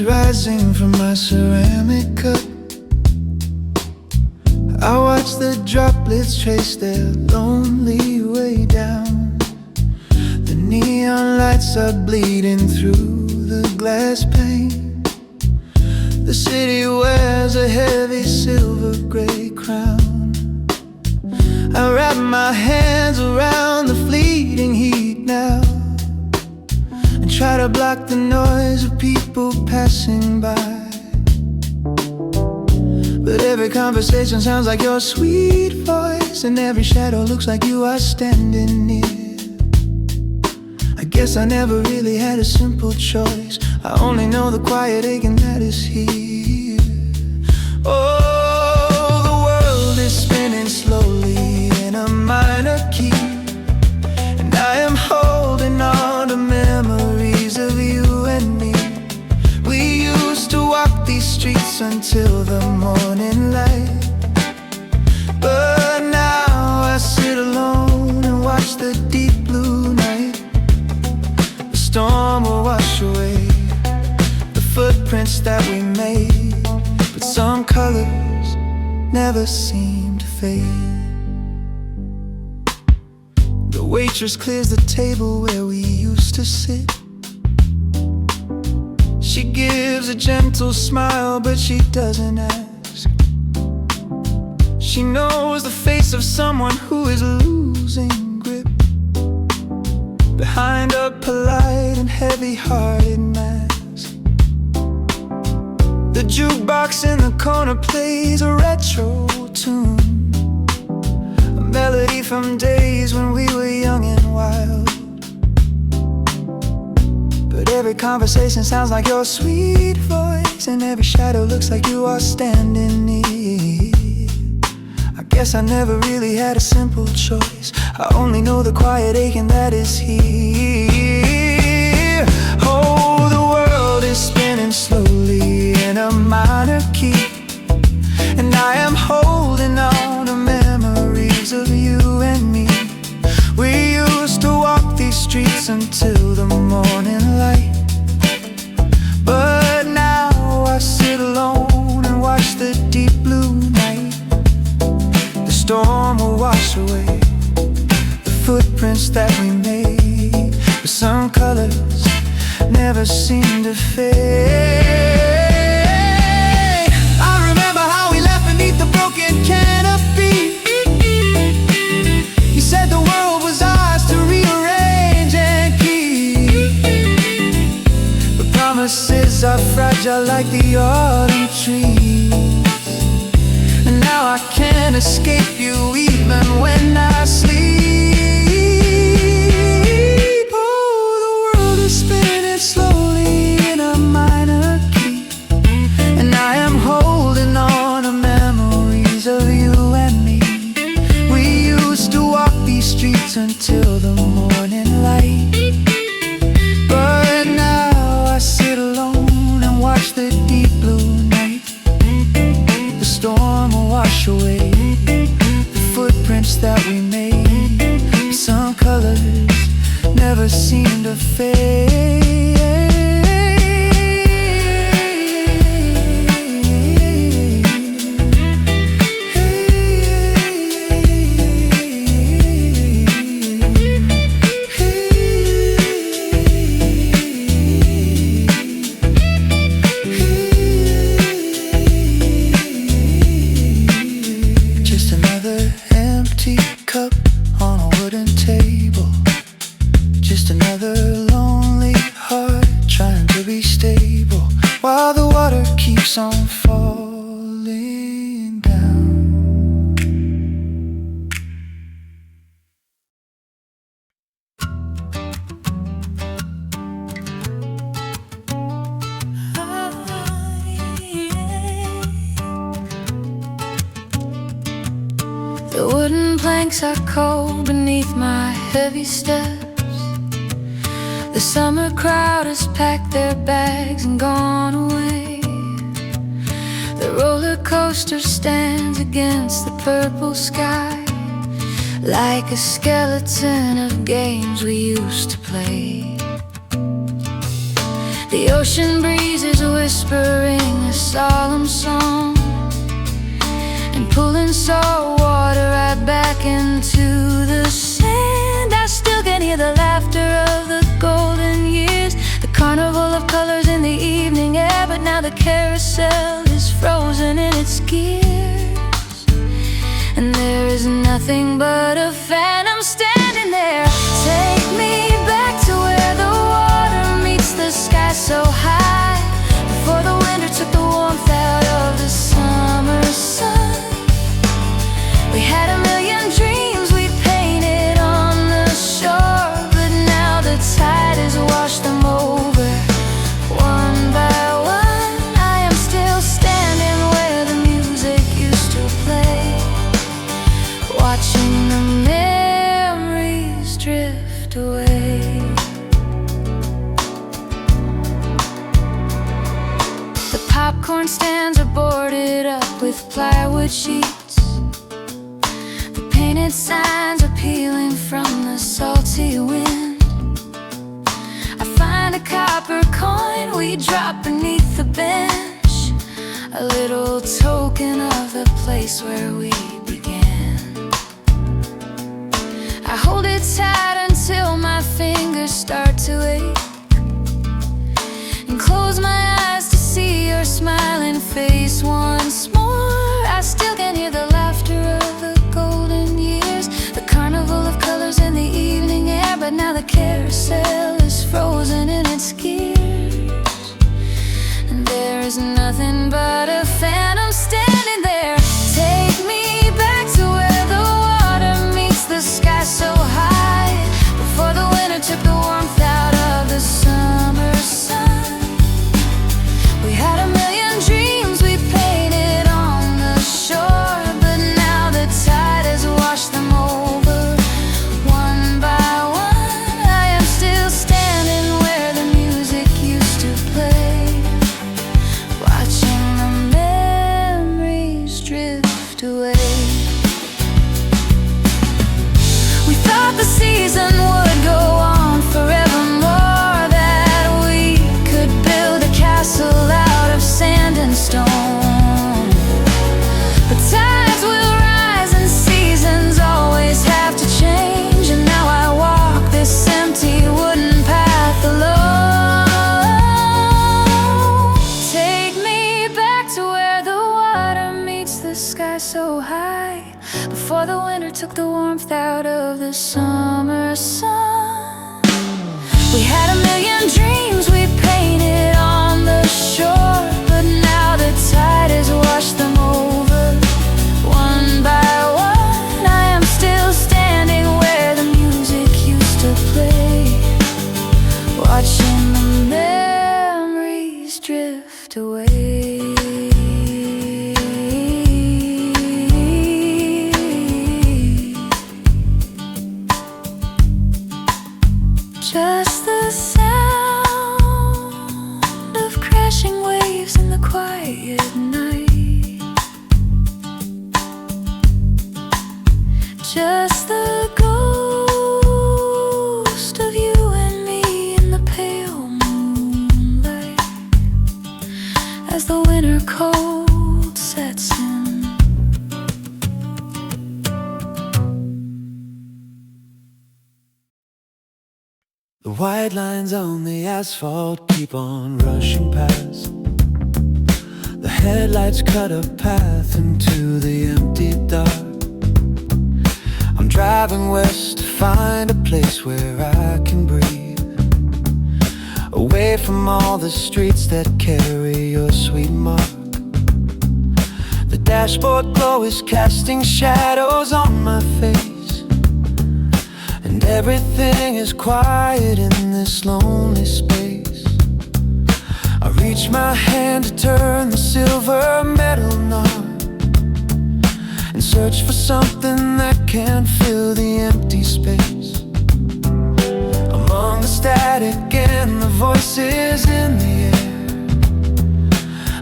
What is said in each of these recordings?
rising from my ceramic cup. I watch the droplets trace their lonely way down. The neon lights are bleeding through the glass pane. The city wears a heavy silver gray crown. I wrap my hands around the fleeting heat now and try to block the noise of people passing by. But every conversation sounds like your sweet voice, and every shadow looks like you are standing near. I guess I never really had a simple choice. I only know the quiet aching that is here. Oh, the world is spinning slowly in a minor key, and I am holding on to memories of you and me. We used to walk these streets until the morning light, but now I sit alone and watch the deep blue night. The storm will wash away the footprints that we made, but some colors never seem to fade. The waitress clears the table where we used to sit. She gives a gentle smile, but she doesn't ask. She knows the face of someone who is losing grip behind a polite and heavy-hearted mask. The jukebox in the corner plays a retro tune, a melody from days when we were young and wild. But every conversation sounds like your sweet voice, and every shadow looks like you are standing near. I guess I never really had a simple choice. I only know the quiet aching that is here. Oh, the world is spinning slowly in a minor key, and I am holding on to memories of you and me. We used to walk these streets until the morning light, but now I sit alone and watch the deep blue night. The storm will wash away the footprints that we made, but some colors never seem to fade. I remember how we left beneath the broken canopy. You said the world was ours to rearrange and keep, but promises are fragile like the autumn trees, and now I can't escape you even when I sleep. Oh, the world is spinning slowly in a minor key, and I am holding on to memories of you and me. We used to walk these streets until the morning light, but now I sit alone and watch the deep blue night. The storm will wash away the footprints that we made. Some colors never seem to fade. Just another empty cup on a wooden table. Just another lonely heart trying to be stable while the water keeps on falling down. The wooden planks are cold beneath my heavy steps. The summer crowd has packed their bags and gone away. The roller coaster stands against the purple sky, like a skeleton of games we used to play. The ocean breeze is whispering a solemn song and pulling salt water right back into the sand. I still can hear the laughter of the golden years, the carnival of colors in the evening air. But now the carousel is frozen in its gears, and there is nothing but a phantom standing there. Take me back to where the water meets the sky so high, before the winter took the warmth out of the summer sun. We had a million dreams we painted on the shore, but now the tide has washed them over one by one. I am still standing where the music used to play, watching the memories drift away. The popcorn stands are boarded up with plywood sheets. The painted signs are peeling from the salty wind. I find a copper coin we drop beneath the bench, a little token of the place where we began. I hold it tight until my fingers start to ache, and close my eyes to see your smiling face once more. I still can hear the laughter of the golden years, the carnival of colors in the evening air. But now the carousel is frozen in its gears, and there is nothing but a phantom standing there. Take me back to where the water meets the sky so high, before the winter took the warmth out of the summer sun. We had a million dreams we painted on the shore, but now the tide has washed them over one by one. I am still standing where the music used to play, watching the memories drift away. We thought the season would go on forevermore, that we could build a castle out of sand and stone. But tides will rise and seasons always have to change, and now I walk this empty wooden path alone. Take me back to where the water meets the sky so high, before the winter took the warmth out of the summer sun. We had a million dreams we painted on the shore, but now the tide has washed them over one by one. I am still standing where the music used to play, watching the memories drift away. Just the sound of crashing waves in the quiet night, just the ghost of you and me in the pale moonlight, as the winter cold sets in. The white lines on the asphalt keep on rushing past. The headlights cut a path into the empty dark. I'm driving west to find a place where I can breathe, away from all the streets that carry your sweet mark. The dashboard glow is casting shadows on my face, and everything is quiet in this lonely space. I reach my hand to turn the silver metal knob and search for something that can fill the empty space. Among the static and the voices in the air,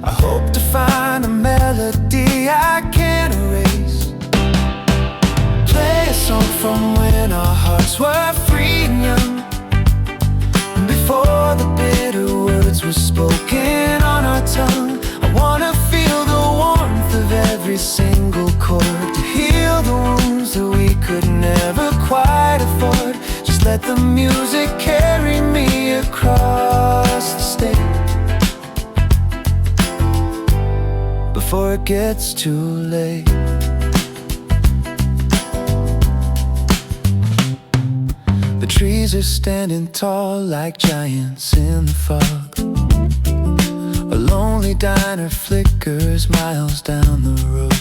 I hope to find a melody I can erase. Play a song from when our hearts were free and young, before the bitter words were was spoken on our tongue. I wanna feel the warmth of every single chord, to heal the wounds that we could never quite afford. Just let the music carry me across the stage before it gets too late. The trees are standing tall like giants in the fog. A lonely diner flickers miles down the road.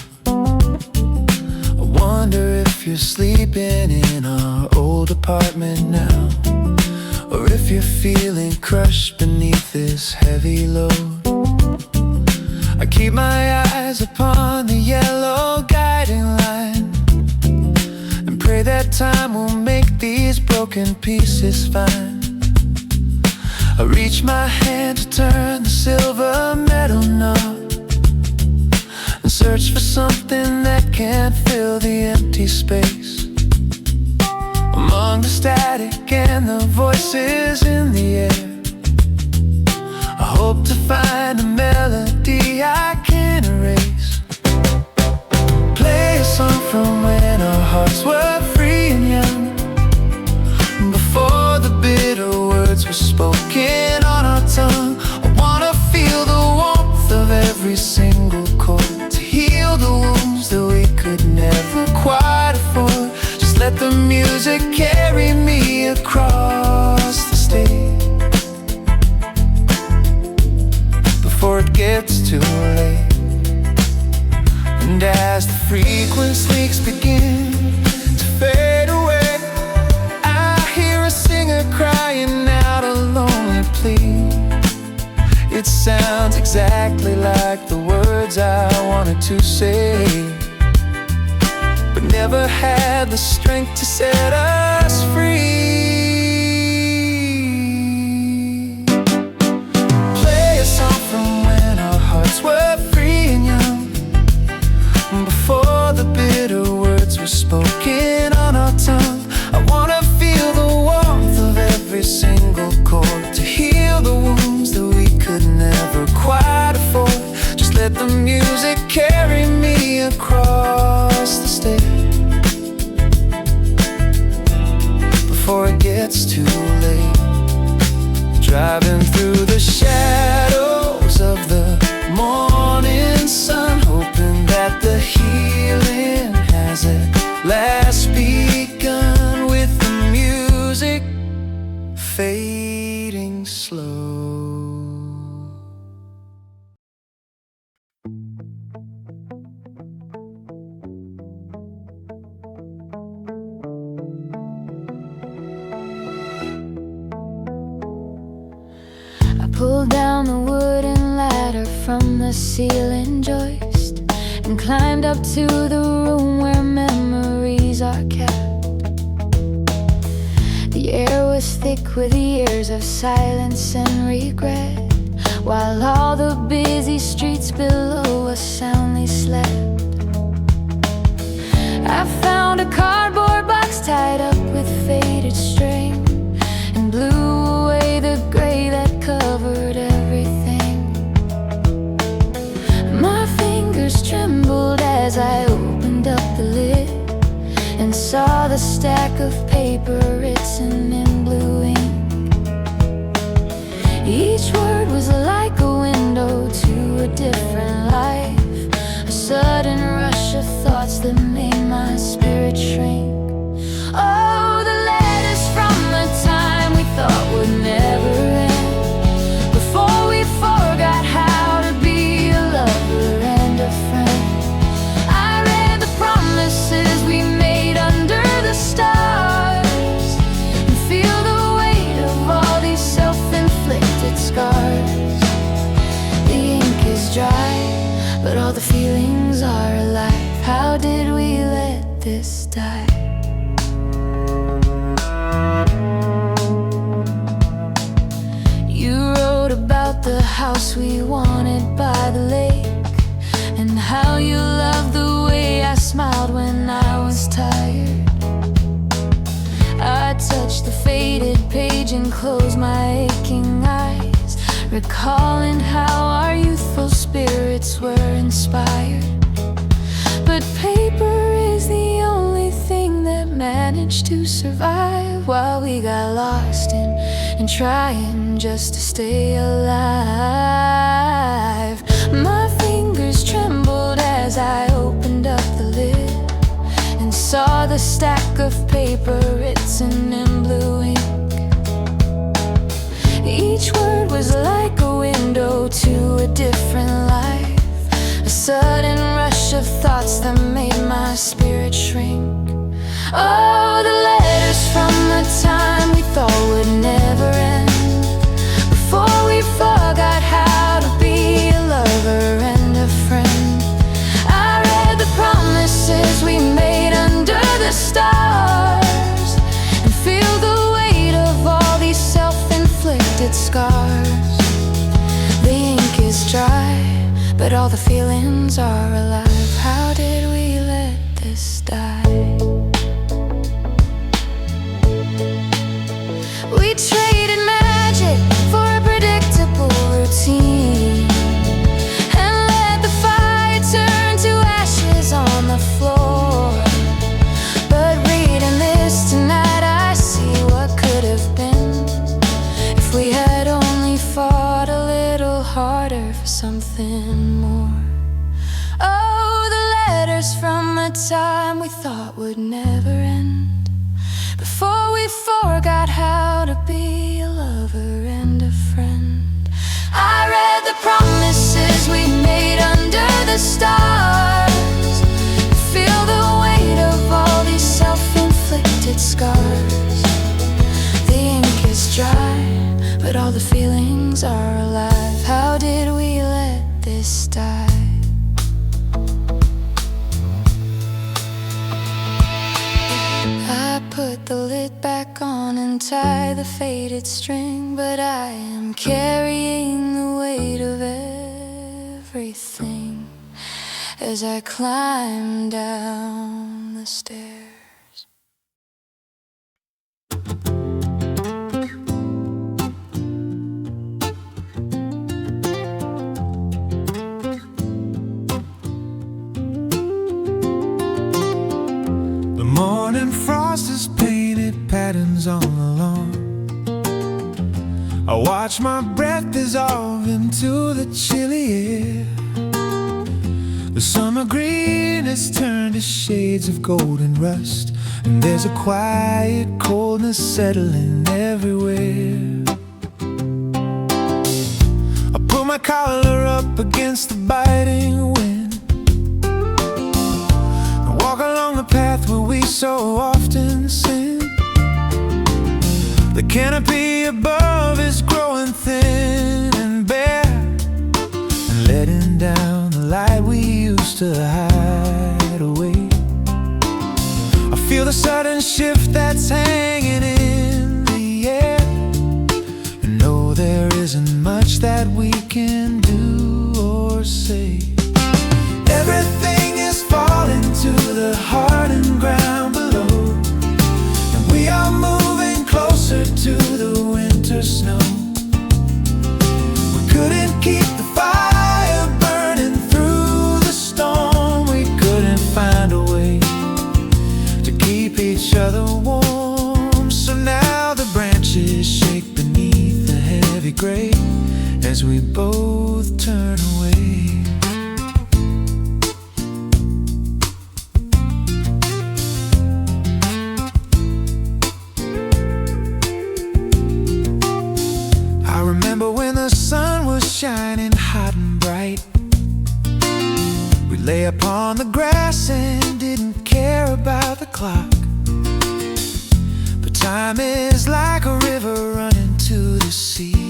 I wonder if you're sleeping in our old apartment now, or if you're feeling crushed beneath this heavy load. I keep my eyes upon the yellow guiding line and pray that time will make these broken pieces fine. I reach my hand to turn the silver metal knob and search for something that can't fill the empty space. Among the static and the voices in the air, I hope to find a melody I can erase. Play a song from when our hearts were free and young, before the bitter words were spoken on our tongue. I wanna feel the warmth of every single chord, to heal the wounds that we could never quite afford. Just let the music carry me across the stage before it gets too late. And as the frequencies begin to fade away, I hear a singer crying out a lonely plea. It sounds exactly like the words I wanted to say, but never had the strength to set us free. Play a song from when our hearts were free and young, before the bitter words were spoken on our tongue. I wanna feel the warmth of every single chord, to heal the wounds that we could never quite afford. Just let the music carry me across the stage before it gets too late. Driving through the shadows of the morning sun, hoping that the healing has at last begun, with the music fading slow. I pulled down the wooden ladder from the ceiling joist and climbed up to the room where memories are kept. The air was thick with years of silence and regret, while all the busy streets below us soundly slept. I found a cardboard box tied up with faded string and blew away the gray that covered everything. My fingers trembled as I opened up the lid and saw the stack of paper written in blue ink. Each word was like a window to a different life, a sudden rush of thoughts that made my spirit shrink. Oh, the letters from the time we thought would never end, before we forgot how to be a lover and a friend. I read the promises we made under the stars and feel the weight of all these self-inflicted scars. The ink is dry, but all the feelings are alive. How did we let this die? You wrote about the house we wanted by the lake, and how you loved the way I smiled when I was tired. I touched the faded page and closed my aching eyes, recalling how our youthful spirits were inspired. But paper is the only thing that managed to survive while we got lost in trying just to stay alive. My fingers trembled as I opened up the lid and saw the stack of paper written in blue ink. Each word was like a window to a different life, a sudden rush of thoughts that made my spirit shrink. Oh, the letters from the time we thought would never end, before we forgot how to be a lover and a friend. I read the promises we made under the stars and feel the weight of all these self-inflicted scars. The ink is dry, but all the feelings are alive. How did we let this die? We traded magic for a predictable routine and let the fire turn to ashes on the floor. But reading this tonight, I see what could have been if we had only fought a little harder for something more. Oh, the letters from a time we thought would never end, before we forgot how to be a lover and a friend. I read the promises we made under the stars, feel the weight of all these self-inflicted scars. The ink is dry, but all the feelings are alive. How did we let this die? I put the lid back on and tie the faded string, but I am carrying the weight of everything as I climb down the stairs. The morning frost has painted patterns on the lawn. I watch my breath dissolve into the chilly air. The summer green has turned to shades of golden rust, and there's a quiet coldness settling everywhere. I put my collar up against the biting wind and walk along the path where we so often sin. The canopy above is growing thin and bare, and letting down the light we used to hide away. I feel the sudden shift that's hanging in the air, and know there isn't much that we can do or say. Everything is falling to the hardened ground below, and we are moving closer to the winter snow. We couldn't keep the fire burning through the storm. We couldn't find a way to keep each other warm. So now the branches shake beneath the heavy gray as we both turn away. I remember when the sun was shining hot and bright. We lay upon the grass and didn't care about the clock. But time is like a river running to the sea,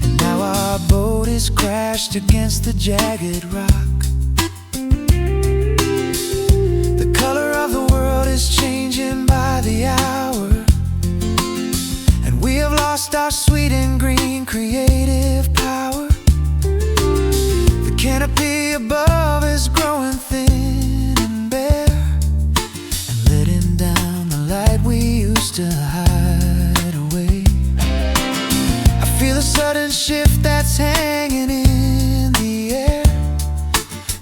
and now our boat is crashed against the jagged rock. The color of the world is changing by the hour, and we have lost our sweet and green creative power. The canopy above is growing thin and bare, and letting down the light we used to hide away. I feel a sudden shift that's that's hanging in the air.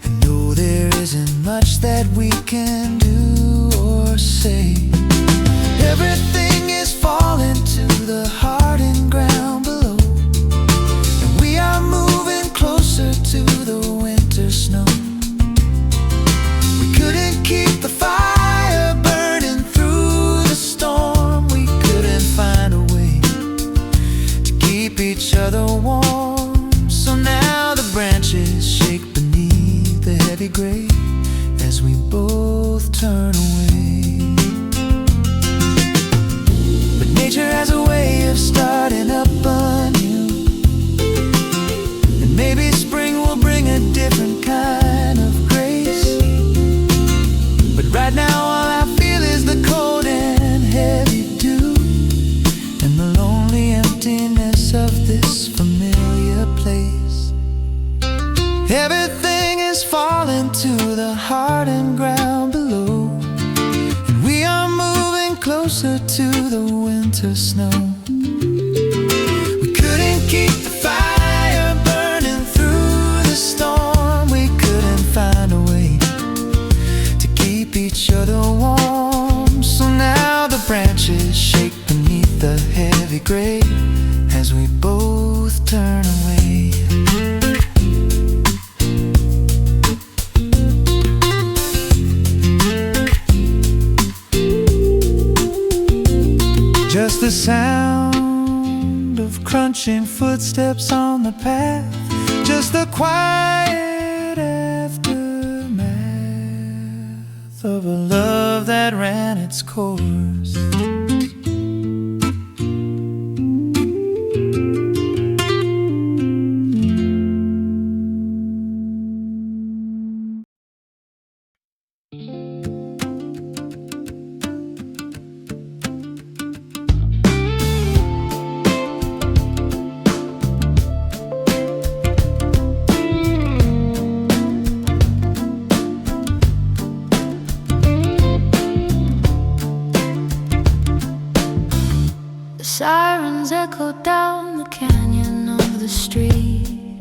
And no, there isn't much that we can do or say. Everything is falling to the hardened ground below, and we are moving closer to the winter snow. We couldn't keep the fire burning through the storm. We couldn't find a way to keep each other warm. So now the branches shake beneath the heavy gray as we both turn away. But nature has a way of starting up anew, and maybe spring will bring a different kind of grace. But right now all I feel is the cold and heavy dew, and the lonely emptiness of this familiar place. Everything is falling to the hardened ground below, and we are moving closer to the winter snow. We couldn't keep the fire burning through the storm. We couldn't find a way to keep each other warm. So now the branches shake beneath the heavy gray as we both turn away. Just the sound of crunching footsteps on the path, just the quiet aftermath of a love that ran its course. Sirens echo down the canyon of the street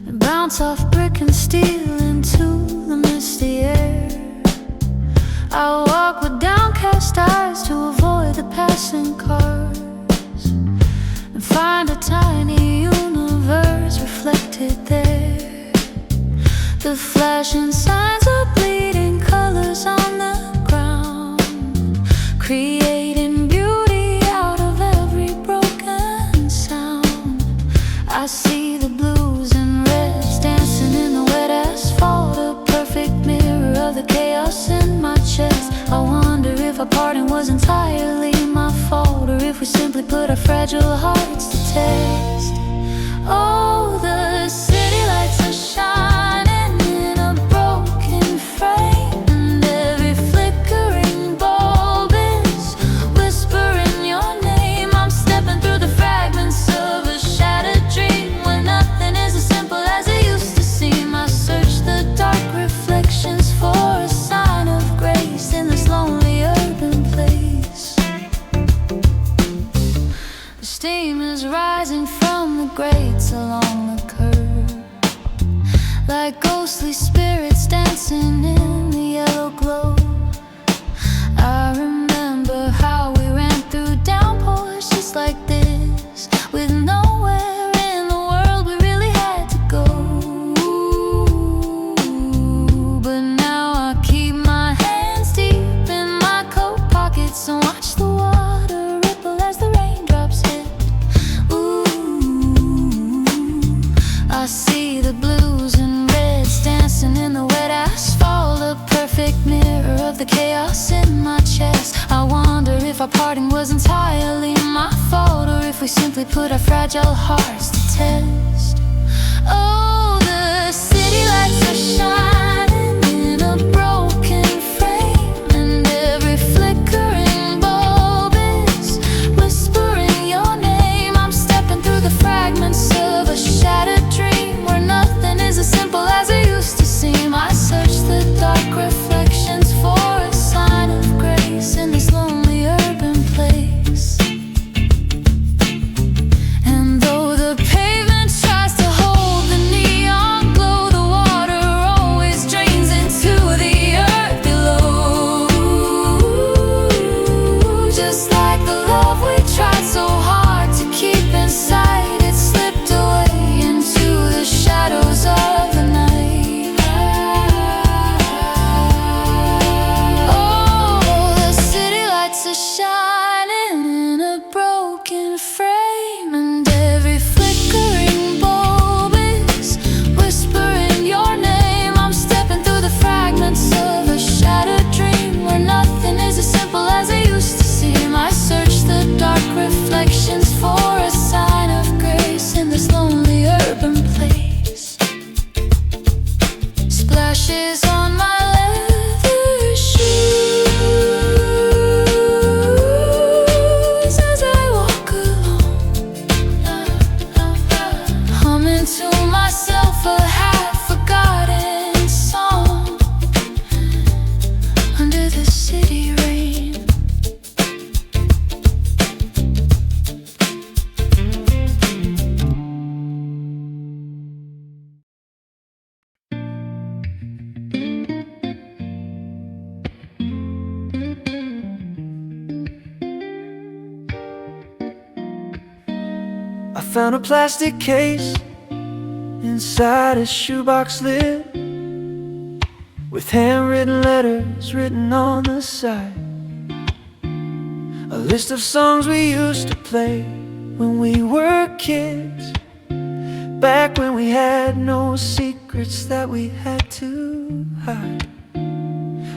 and bounce off brick and steel into the misty air. I walk with downcast eyes to avoid the passing cars and find a tiny universe reflected there. The flashing signs of bleeding colors on the ground, creating beauty out of every broken sound. I see the blues and reds dancing in the wet asphalt, a perfect mirror of the chaos in my chest. I wonder if our parting was entirely my fault, or if we simply put our fragile hearts to test. Oh, the city lights are shining in a broken frame, and every flickering bulb is whispering your name. I'm stepping through the fragments of a shattered dream, where nothing is as simple as it used to seem. I search the dark reflections for a sign of grace in this lonely urban place. The steam is rising from the grates along the curb, like ghostly spirits dancing in the yellow glow. I remember how we ran through downpours just like this, with nowhere in the world we really had to go. But now I keep my hands deep in my coat pockets and watch the water ripple as the raindrops hit. Ooh, I see the blues and reds dancing in the wet asphalt, a perfect mirror of the chaos in my chest. I wonder if our parting was entirely my fault, or if we simply put our fragile hearts to test. Oh, the city lights are shining in a broken frame, and every flickering bulb is whispering your name. I'm stepping through the fragments of a shattered dream, where nothing is as simple as it used to seem. I search the dark reflections for a sign of grace in this lonely urban place. And though the pavement brushes on my leather shoes as I walk along, humming to myself a half-forgotten song under the city rain. I found a plastic case inside a shoebox lid with handwritten letters written on the side. A list of songs we used to play when we were kids, back when we had no secrets that we had to hide.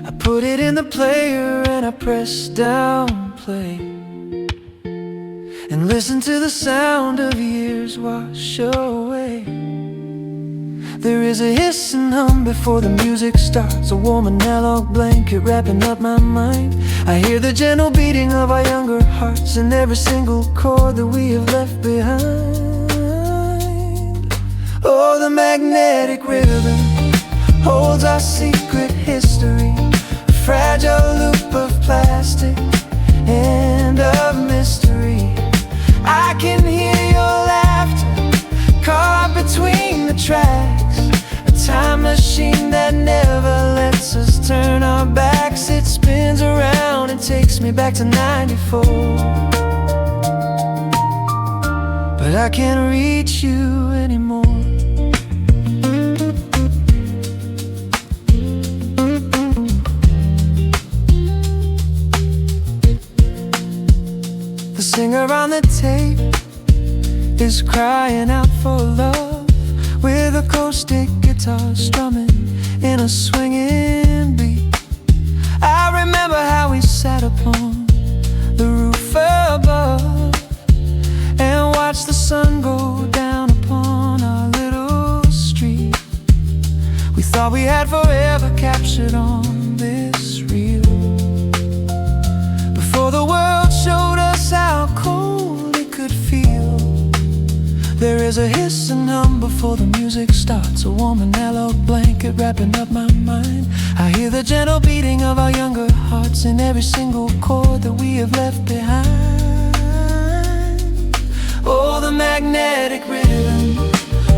I put it in the player and I pressed down play and listen to the sound of years wash away. There is a hiss and hum before the music starts, a warm analog blanket wrapping up my mind. I hear the gentle beating of our younger hearts in every single chord that we have left behind. Oh, the magnetic ribbon holds our secret history, a fragile loop of plastic and of mystery. I can hear your laughter caught between the tracks, a time machine that never lets us turn our backs. It spins around and takes me back to '94, but I can't reach you anymore. The singer on the tape is crying out for love, with acoustic guitar strumming in a swinging beat. I remember how we sat upon the roof above and watched the sun go down upon our little street. We thought we had forever captured on this reel, before the world showed us how cold it could feel. There is a hiss and hum before the music starts, a warm analog blanket wrapping up my mind. I hear the gentle beating of our younger hearts in every single chord that we have left behind. Oh, the magnetic ribbon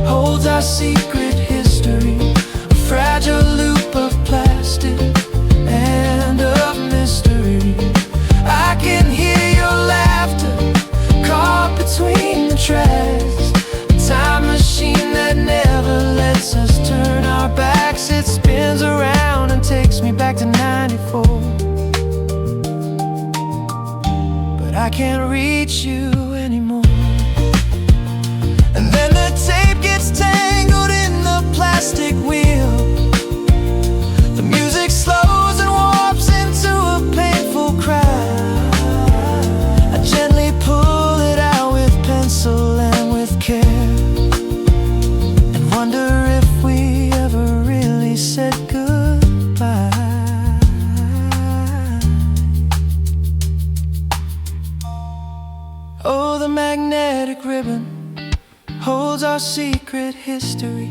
holds our secret history, a fragile loop of plastic and of mystery. I can hear your laughter caught between the tracks, a time machine that never lets us turn our backs. It spins around and takes me back to '94, but I can't reach you anymore. And then the tape gets tangled in the plastic wheel, the music slows and warps into a painful cry. I gently pull it out with pencil and with care, and wonder if we ever really said goodbye. Oh, the magnetic ribbon holds our secret history,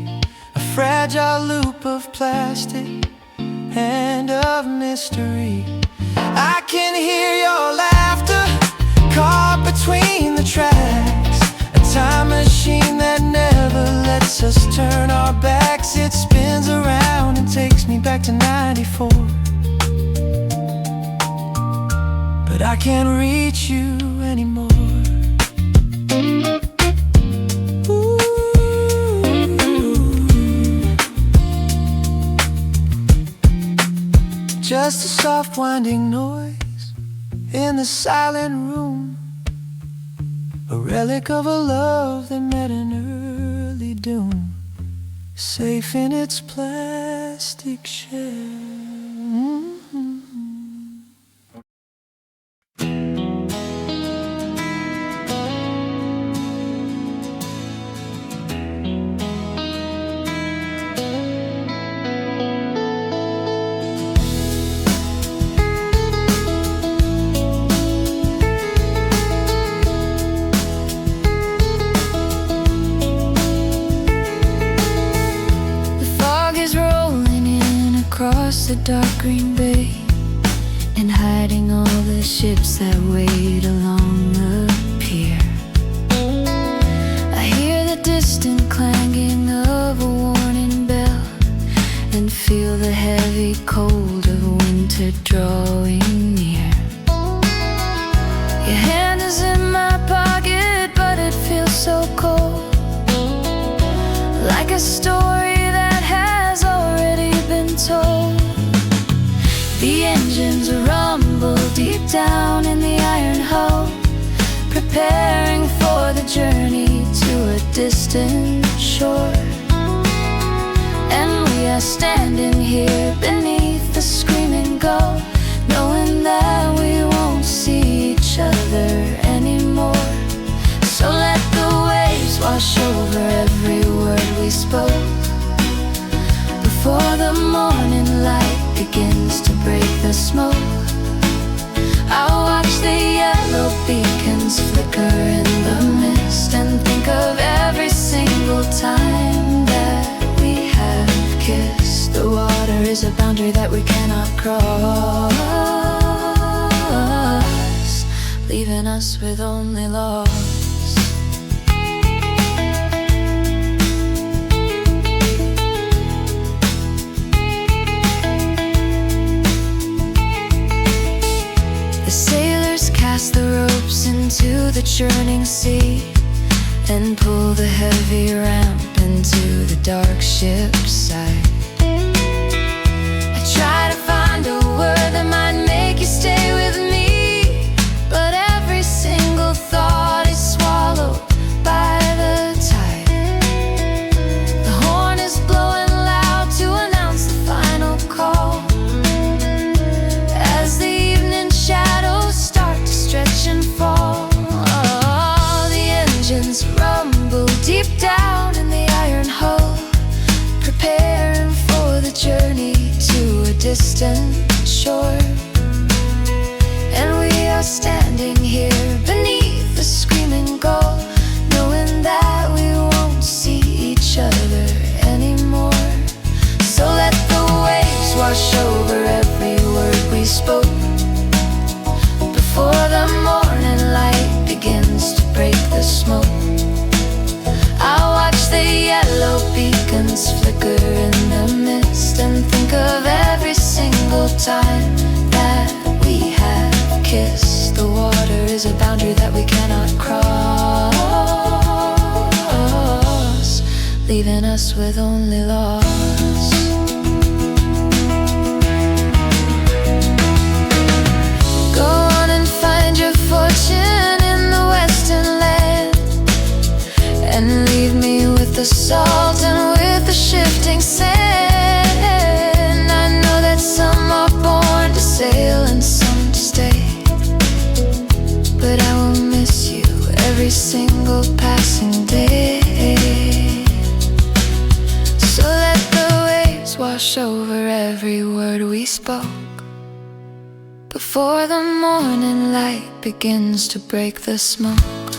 a fragile loop of plastic and of mystery. I can hear your laughter caught between the tracks, a time machine that never lets us turn our backs. It spins around and takes me back to '94, but I can't reach you anymore. Just a soft winding noise in the silent room, a relic of a love that met an early doom, safe in its plastic shell. across the dark green bay and hiding all the ships that wait along the pier. I hear the distant clanging of a warning bell and feel the heavy cold of winter drawing near. Your hand is in my pocket, but it feels so cold, like a story that has already been told. The engines rumble deep down in the iron hull, preparing for the journey to a distant shore. And we are standing here beneath the screaming gull, knowing that we won't see each other anymore. So let the waves wash over every word we spoke, before the morning light begins to break the smoke. I'll watch the yellow beacons flicker in the mist and think of every single time that we have kissed. The water is a boundary that we cannot cross, leaving us with only loss. Cast the ropes into the churning sea and pull the heavy ramp into the dark ship's side. I try to find a word that might make you stay with me, but every single thought is swallowed by the tide. The horn is blowing loud to announce the final call, as the evening shadows start to stretch and fall. Oh, the engines rumble deep down in the iron hull, preparing for the journey to a distant shore. And we are standing here beneath the screaming gull, knowing that we won't see each other anymore. So let the waves wash over every word we spoke, before the morning light begins to break the smoke. I'll watch the yellow beacons flicker in the mist and think of every single time that we have kissed. The water is a boundary that we cannot cross, leaving us with only loss. Fortune in the western land, and leave me with the salt and with the shifting sand. I know that some are born to sail and some to stay, but I will miss you every single passing day. So let the waves wash over every word we spoke, before the morning light begins to break the smoke.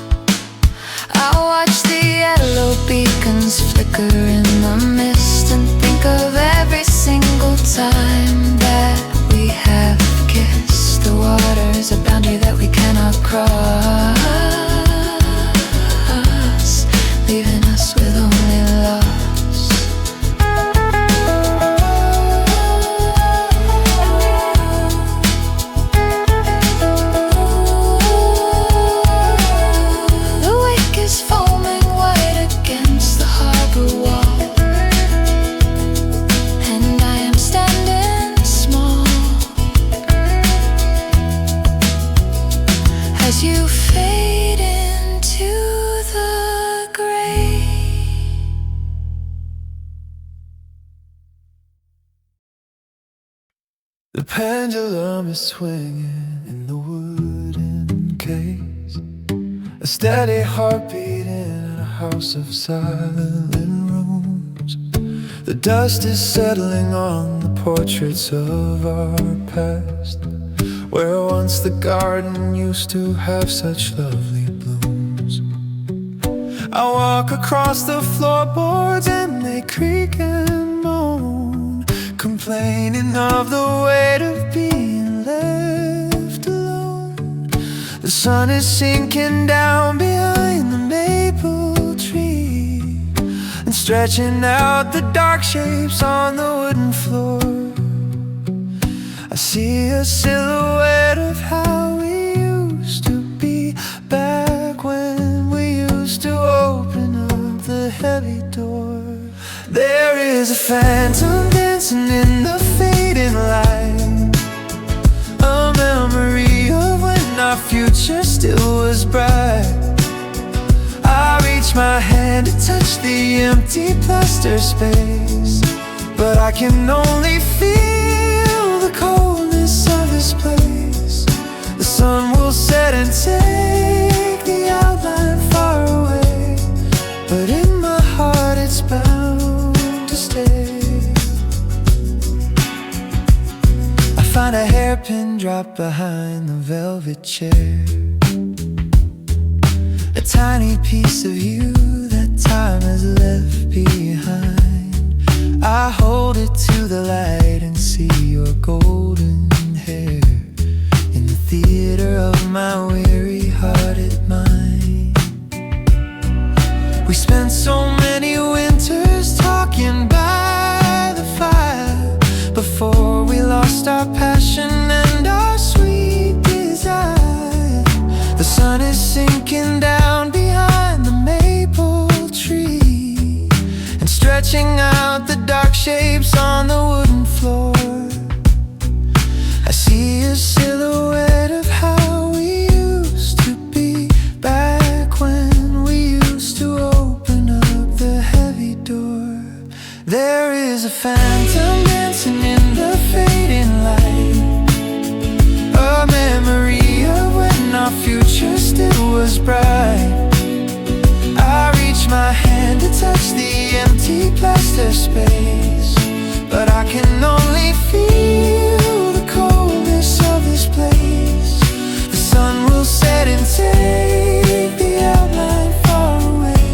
I'll watch the yellow beacons flicker in the mist and think of every single time that we have kissed. The water is a boundary that we cannot cross, leaving us with only loss. The pendulum is swinging in the wooden case, a steady heartbeat in a house of silent rooms. The dust is settling on the portraits of our past, where once the garden used to have such lovely blooms. I walk across the floorboards and they creak and moan, complaining of the weight of being left alone. The sun is sinking down behind the maple tree and stretching out the dark shapes on the wooden floor. I see a silhouette of how we used to be back when we used to open up the heavy door. There is a phantom dancing in the fading light, a memory of when our future still was bright. I reach my hand to touch the empty plaster space, but I can only feel the coldness of this place. The sun will set and take the outline far away, but in my heart it's bound to stay. I find a hairpin dropped behind the velvet chair, a tiny piece of you that time has left behind. I hold it to the light and see your golden hair in the theater of my weary-hearted mind. We spent so many winters talking by the fire before we lost our passion and our sweet desire. The sun is sinking down behind the maple tree and stretching out the dark shapes on the wooden floor. I see a silhouette of how we used to be back when we used to open up the heavy door. There is a phantom dancing in the fading light, a memory of when our future still was bright. I reach my hand to touch the empty plaster space, but I can only feel the coldness of this place. The sun will set and take the outline far away,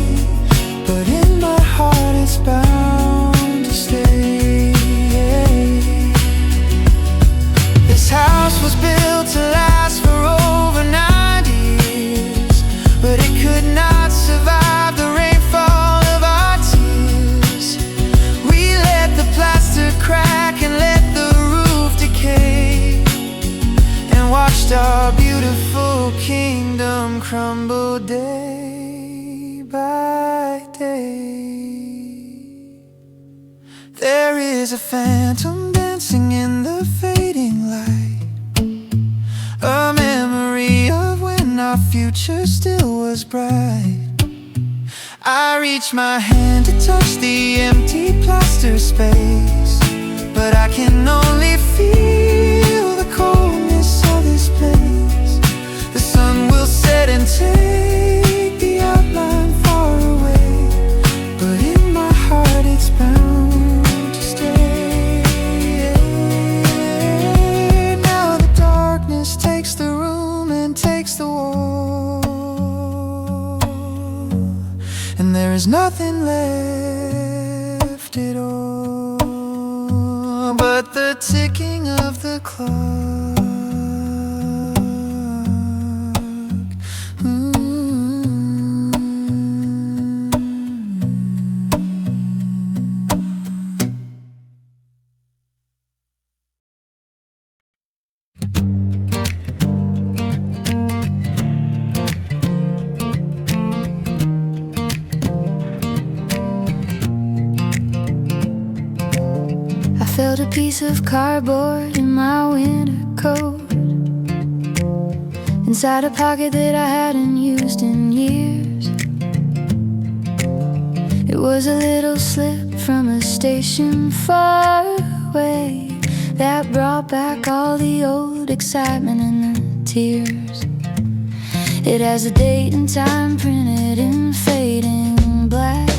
but in my heart it's bound to stay. This house was built to last for over 90 years, but it could not survive the rainfall of our tears. We let the plaster crack and let the roof decay, and watched our beautiful kingdom crumble day by day. There is a phantom dancing in the fading light, a memory of when our future still was bright. I reach my hand to touch the empty plaster space, but I can only feel the coldness of this place. The sun will set and take the outline far away, but in my heart it's bound to stay. Now the darkness takes the room and takes the wall, and there is nothing left at all but the ticking of the clock. Felt a piece of cardboard in my winter coat, inside a pocket that I hadn't used in years. It was a little slip from a station far away that brought back all the old excitement and the tears. It has a date and time printed in fading black,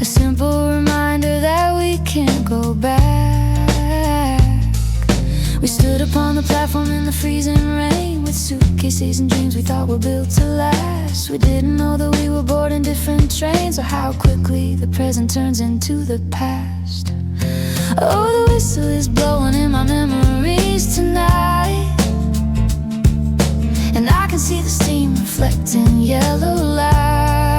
a simple reminder that we can't go back. We stood upon the platform in the freezing rain, with suitcases and dreams we thought were built to last. We didn't know that we were boarding different trains, or how quickly the present turns into the past. Oh, the whistle is blowing in my memories tonight, and I can see the steam reflecting yellow light.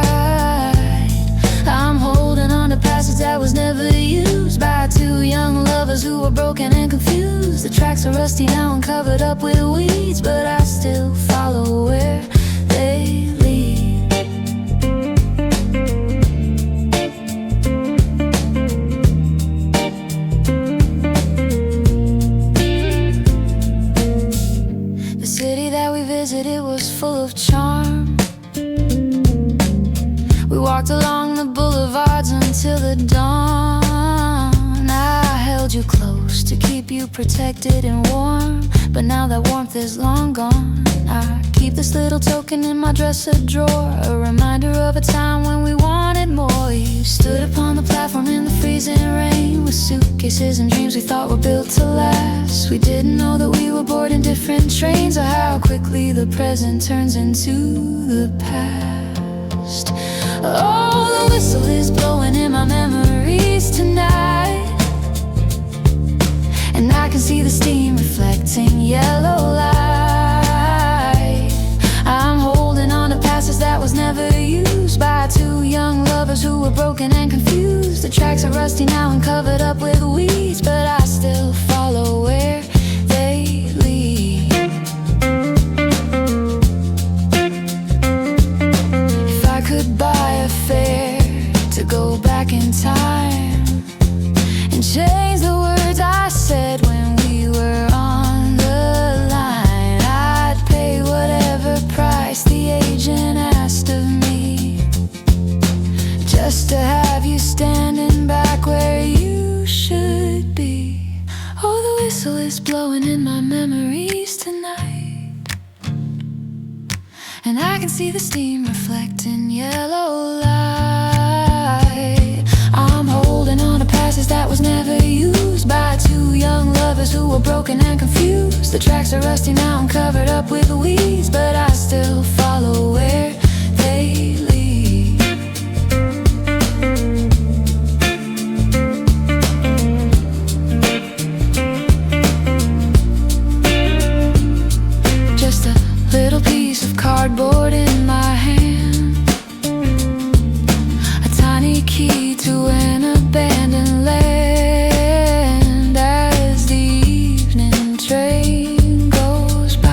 I'm holding on to passage that was never used by two young lovers who were broken and confused. The tracks are rusty now and covered up with weeds, but I still follow where they lead. The city that we visited was full of charm. We walked along the boulevards until the dawn. I held you close to keep you protected and warm, but now that warmth is long gone. I keep this little token in my dresser drawer, a reminder of a time when we wanted more. You stood upon the platform in the freezing rain with suitcases and dreams we thought were built to last. We didn't know that we were boarding different trains, or how quickly the present turns into the past. Oh, the whistle is blowing in my memories tonight, and I can see the steam reflecting yellow light. I'm holding on to passage that was never used by two young lovers who were broken and confused. The tracks are rusty now and covered up with weeds, but I still follow where they lead. If I could buy a fare to go back in time and change the words I said when we were on the line, I'd pay whatever price the agent asked of me, just to have you standing back where you should be. Oh, the whistle is blowing in my memories tonight, and I can see the steam reflecting yellow light. I'm holding on to passes that was never used by two young lovers who were broken and confused. The tracks are rusty now and covered up with weeds, but I still follow where they lead. Just a little piece of cardboard in my hand, a tiny key to an abandoned land. As the evening train goes by,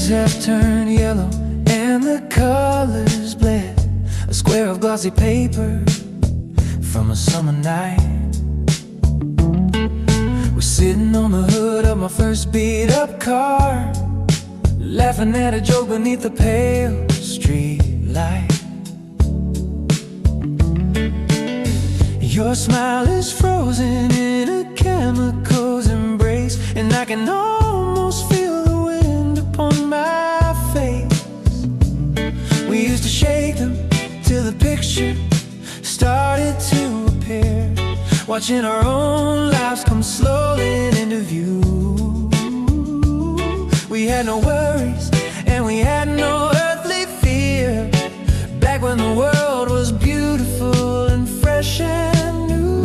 have turned yellow and the colors bled, a square of glossy paper from a summer night. We're sitting on the hood of my first beat up car, laughing at a joke beneath the pale street light. Your smile is frozen in a chemical's embrace, and I can almost feel the wind upon my face. We used to shake them till the picture started to appear, watching our own lives come slowly into view. We had no worries and we had no earthly fear, back when the world was beautiful and fresh and new.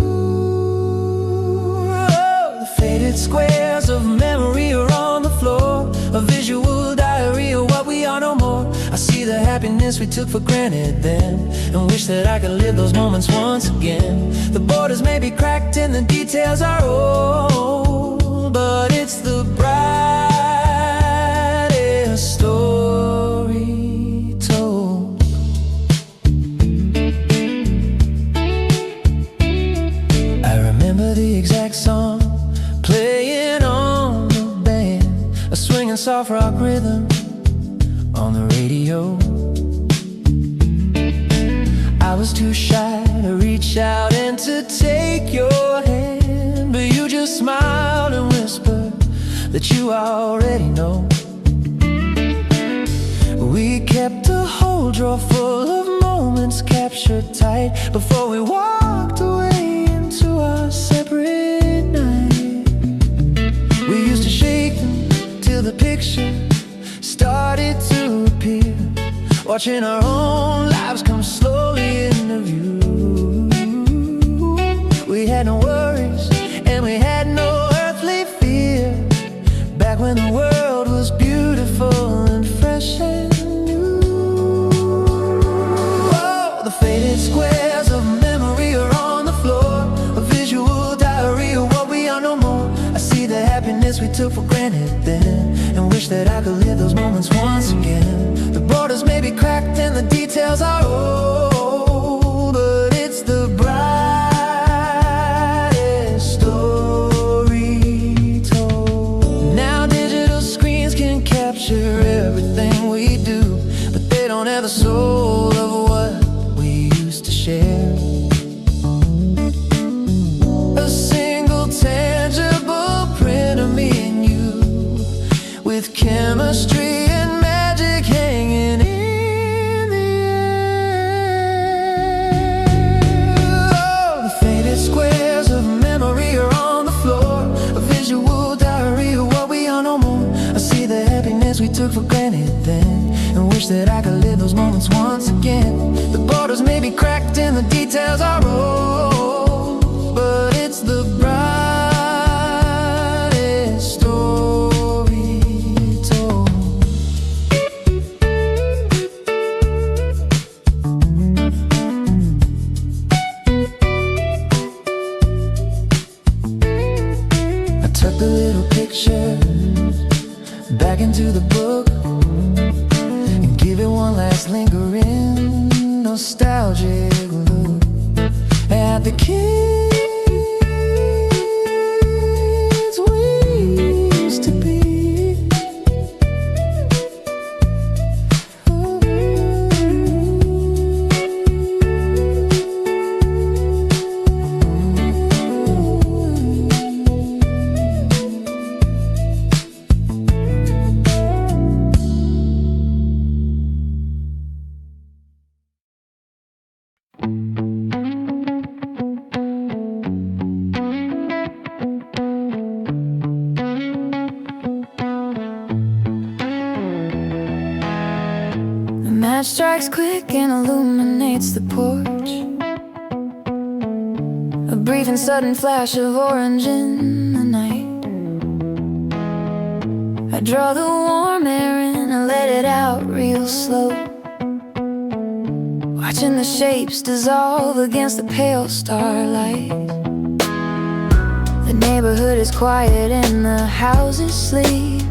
Oh, the faded squares of memory are on the floor, a visual diary of what we are no more. I see the happiness we took for granted then, and wish that I could live those moments once again. The borders may be cracked and the details are old, but it's the brightest story told. I remember the exact song playing on the band, a swinging soft rock rhythm on the radio. I was too shy to reach out and to take your hand, but you just smiled and whispered that you already know. We kept a whole drawer full of moments captured tight before we walked away into our separate night. We used to shake them till the picture started to appear, watching our own lives come slowly into view. We had no worries and we had no earthly fear, back when the world was beautiful and fresh and new. Oh, the faded squares of memory are on the floor, a visual diary of what we are no more. I see the happiness we took for granted then, and wish that I could live those moments once again. The borders may be cracked and the details are old, but it's the brightest story told. Now digital screens can capture everything we do, but they don't have the soul of what we used to share. A single tangible print of me and you, with chemistry and magic hanging in the air. Oh, the faded squares of memory are on the floor, a visual diary of what we are no more. I see the happiness we took for granted then, and wish that I could live those moments once again. The borders may be cracked and the details are old, but it's the brightest story told. I took the little picture back into the book and give it one last lingering nostalgic look at the kids we used to be. The match strikes quick and illuminates the porch. A brief and sudden flash of orange in the night. I draw the warm air in and let it out real slow, watching the shapes dissolve against the pale starlight. The neighborhood is quiet and the houses sleep,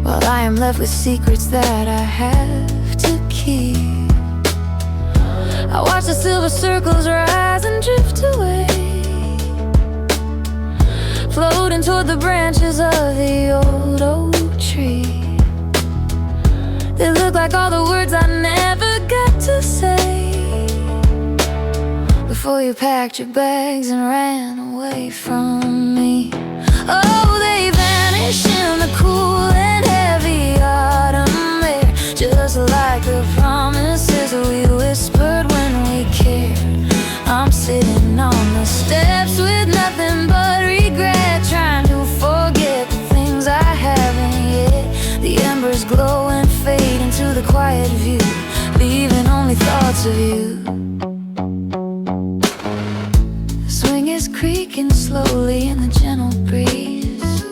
while I am left with secrets that I have to keep. I watch the silver circles rise and drift away, floating toward the branches of the old oak tree. They look like all the words I never got to say before you packed your bags and ran away from me. Oh, they vanish in the cool and heavy autumn air, just like the promises we whispered when we cared. I'm sitting on the steps with nothing but regret, trying to forget the things I haven't yet. The embers glow and fade into the quiet view, leaving only thoughts of you. The swing is creaking slowly in the gentle breeze,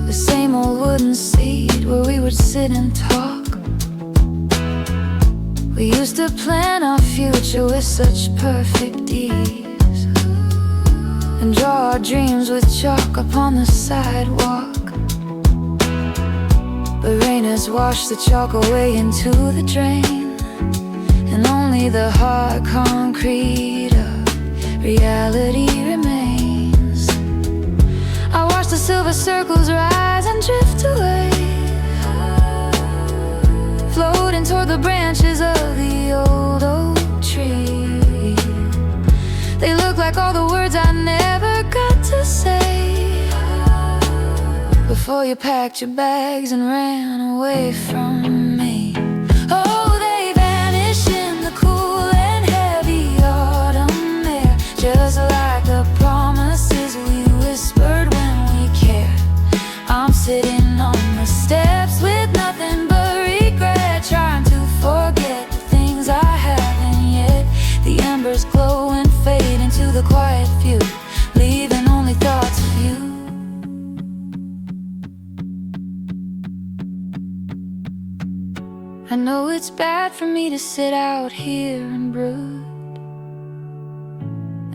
the same old wooden seat where we would sit and talk. We used to plan our future with such perfect ease, and draw our dreams with chalk upon the sidewalk. But rain has washed the chalk away into the drain, and only the hard concrete of reality remains. I watch the silver circles rise and drift away, floating toward toward the branches of the old oak tree. They look like all the words I never got to say before you packed your bags and ran away from me. Oh, they vanish in the cool and heavy autumn air, just like the promises we whispered when we cared. I'm sitting on the steps with nothing but regret, trying to forget the things I haven't yet. The embers glow and fade into the quiet view, leaving only thoughts of you. I know it's bad for me to sit out here and brood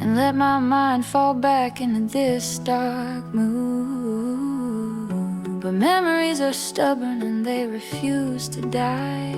and let my mind fall back into this dark mood, but memories are stubborn and they refuse to die.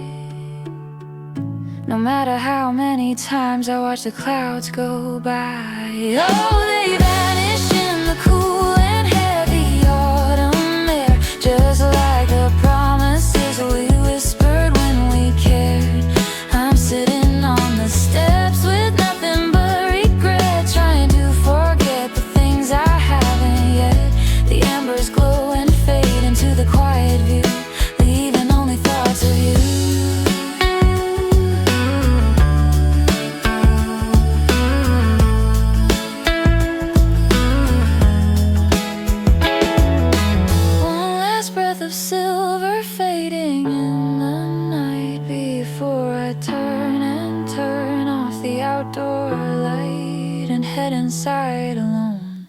No matter how many times I watch the clouds go by. Oh, they vanish in the cool and heavy autumn air, just like the promises we whispered when we cared. I'm sitting on the steps with nothing but regret, trying to forget the things I haven't yet. The embers glow and fade into the quiet view, leaving only thoughts of you. Of silver fading in the night before I turn off the outdoor light and head inside alone.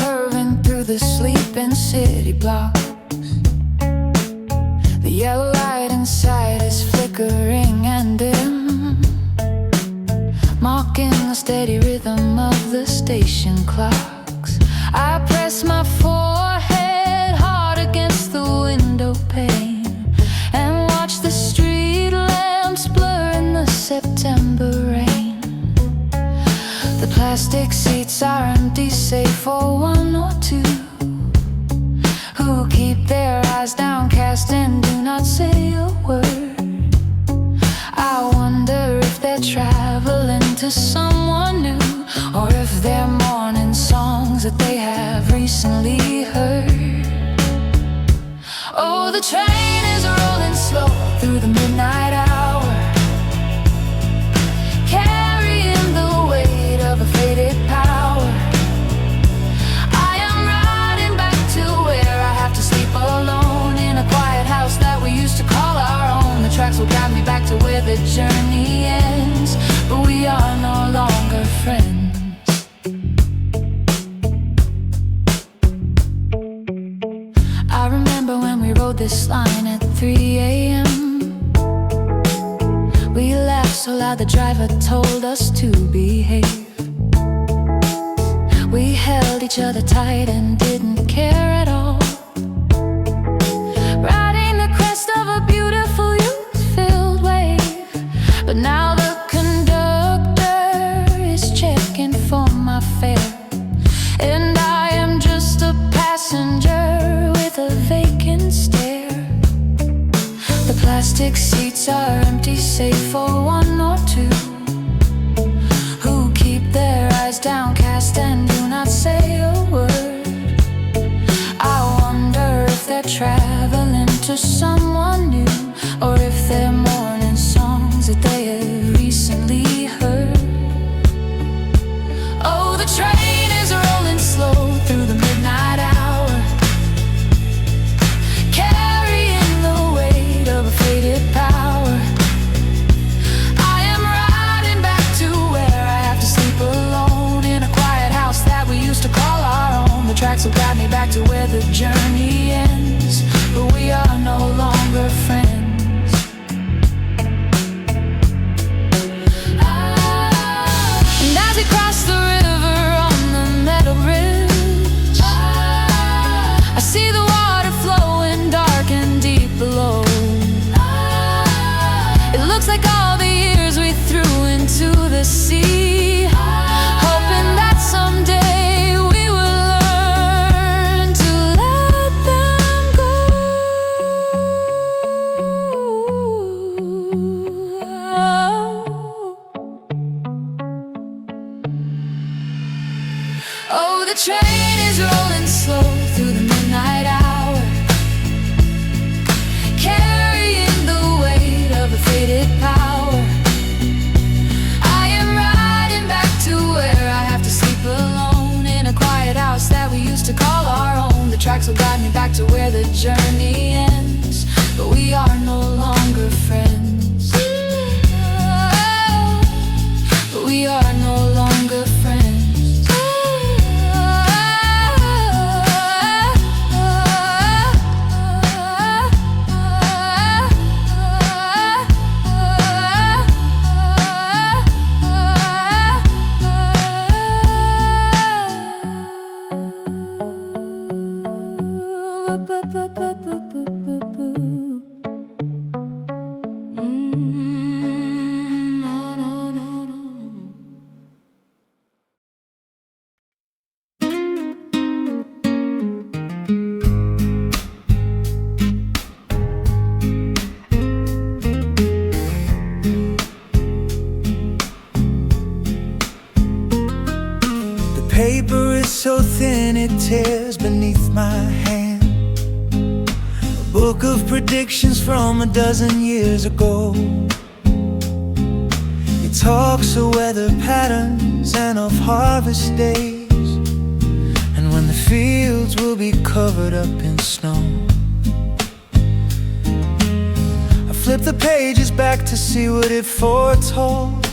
curving through the sleeping city blocks. The yellow light inside is flickering and dim, mocking the steady rhythm of the station clocks. I press my forehead hard against the window pane and watch the street lamps blur in the September rain. The plastic seats are empty save for one or two who keep their eyes downcast and do not say a word. I wonder if they're traveling to someone new, or if they're mourning songs that they have recently heard. Oh, the train is rolling slow through the midnight hour, carrying the weight of a faded power. I am riding back to where I have to sleep alone, in a quiet house that we used to call our own. The tracks will guide me back to where the journey ends, but we are no longer friends. I remember when we rode this line at 3 a.m. We laughed so loud the driver told us to behave. We held each other tight and didn't care at all, riding the crest of a beautiful youth-filled wave. But now the conductor is checking for my fare, and I am just a passenger with a vacant stare. The plastic seats are empty save for one or two who keep their eyes downcast and do not say a word. I wonder if they're traveling to someone new, or if they're mourning songs that they have recently heard. Oh, the train is rolling slow through the midnight hour, carrying the weight of a faded power. I am riding back to where I have to sleep alone, in a quiet house that we used to call our own. The tracks will guide me back to where the journey ends, but we are no longer friends. And as we cross the river on the metal bridge, I see the water flowing dark and deep below. It looks like all the years we threw into the sea, hoping that someday we will learn to let them go. Oh, the train is rolling slow through the midnight hour, carrying the weight of a faded power. I am riding back to where I have to sleep alone, in a quiet house that we used to call our own. The tracks will guide me back to where the journey ends, but we are no longer friends. But we are no longer friends. Paper is so thin it tears beneath my hand. A book of predictions from a dozen years ago. It talks of weather patterns and of harvest days, and when the fields will be covered up in snow. I flip the pages back to see what it foretold,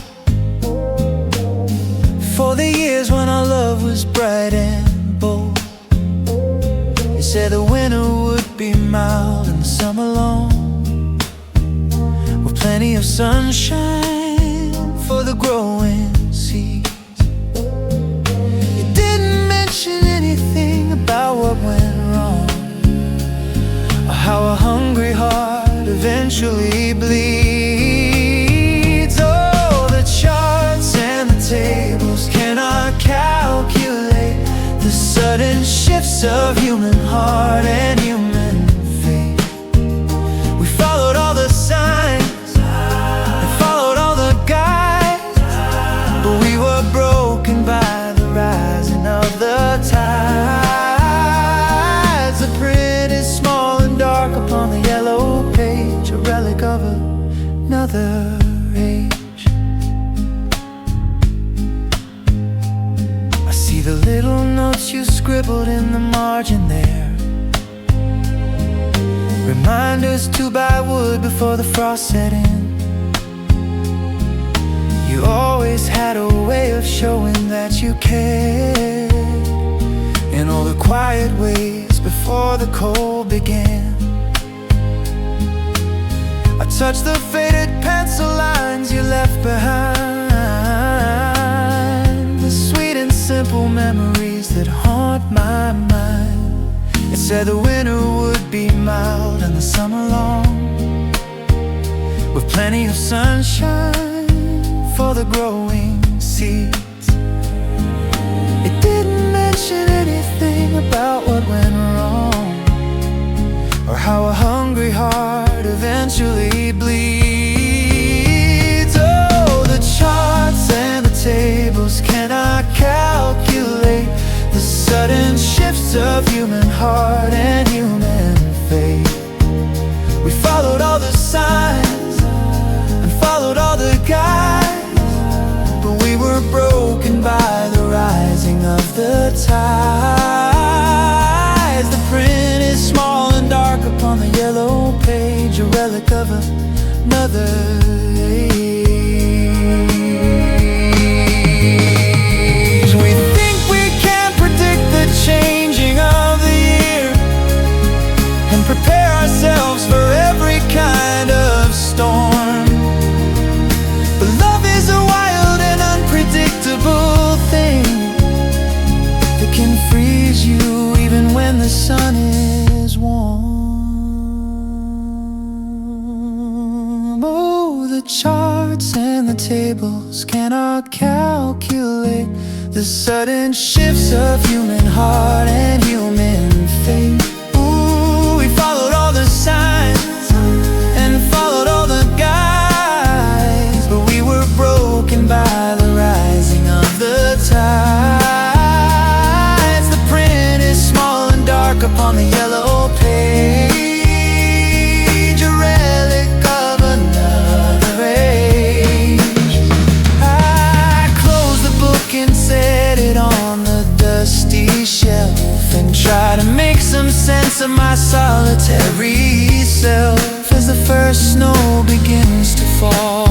for the years when our love was bright and bold. said the winter would be mild and the summer long, with plenty of sunshine for the growing seeds. You didn't mention anything about what went wrong, or how a hungry heart eventually bleeds. Oh, the charts and the tables cannot calculate the sudden shifts of human heart and human fate. We followed all the signs and followed all the guides, but we were broken by the rising of the tides. The print is small and dark upon the yellow page, a relic of another age. I see the little notes you scribbled in the margin there, reminders to buy wood before the frost set in. You always had a way of showing that you cared, in all the quiet ways before the cold began. I touched the faded pencil lines you left behind, the sweet and simple memories that haunt my mind. It said the winter would be mild and the summer long, with plenty of sunshine for the growing seeds. It didn't mention anything about what went wrong, or how a hungry heart eventually bleeds. Oh, the charts and the tables cannot calculate the sudden shifts of human heart and human fate. We followed all the signs and followed all the guides, but we were broken by the rising of the tides. The print is small and dark upon the yellow page, a relic of another age. We think we can predict the changing of the year and prepare ourselves for every kind of storm, but love is a wild and unpredictable thing that can freeze you even when the sun is warm. Oh, the charts and the tables cannot calculate the sudden shifts of human heart and human fate. Ooh, we followed all the signs and followed all the guides, but we were broken by the rising of the tides. The print is small and dark upon the yellow page, a relic of another age. I closed the book and set it on the dusty shelf, and try to make some sense of my solitary self as the first snow begins to fall.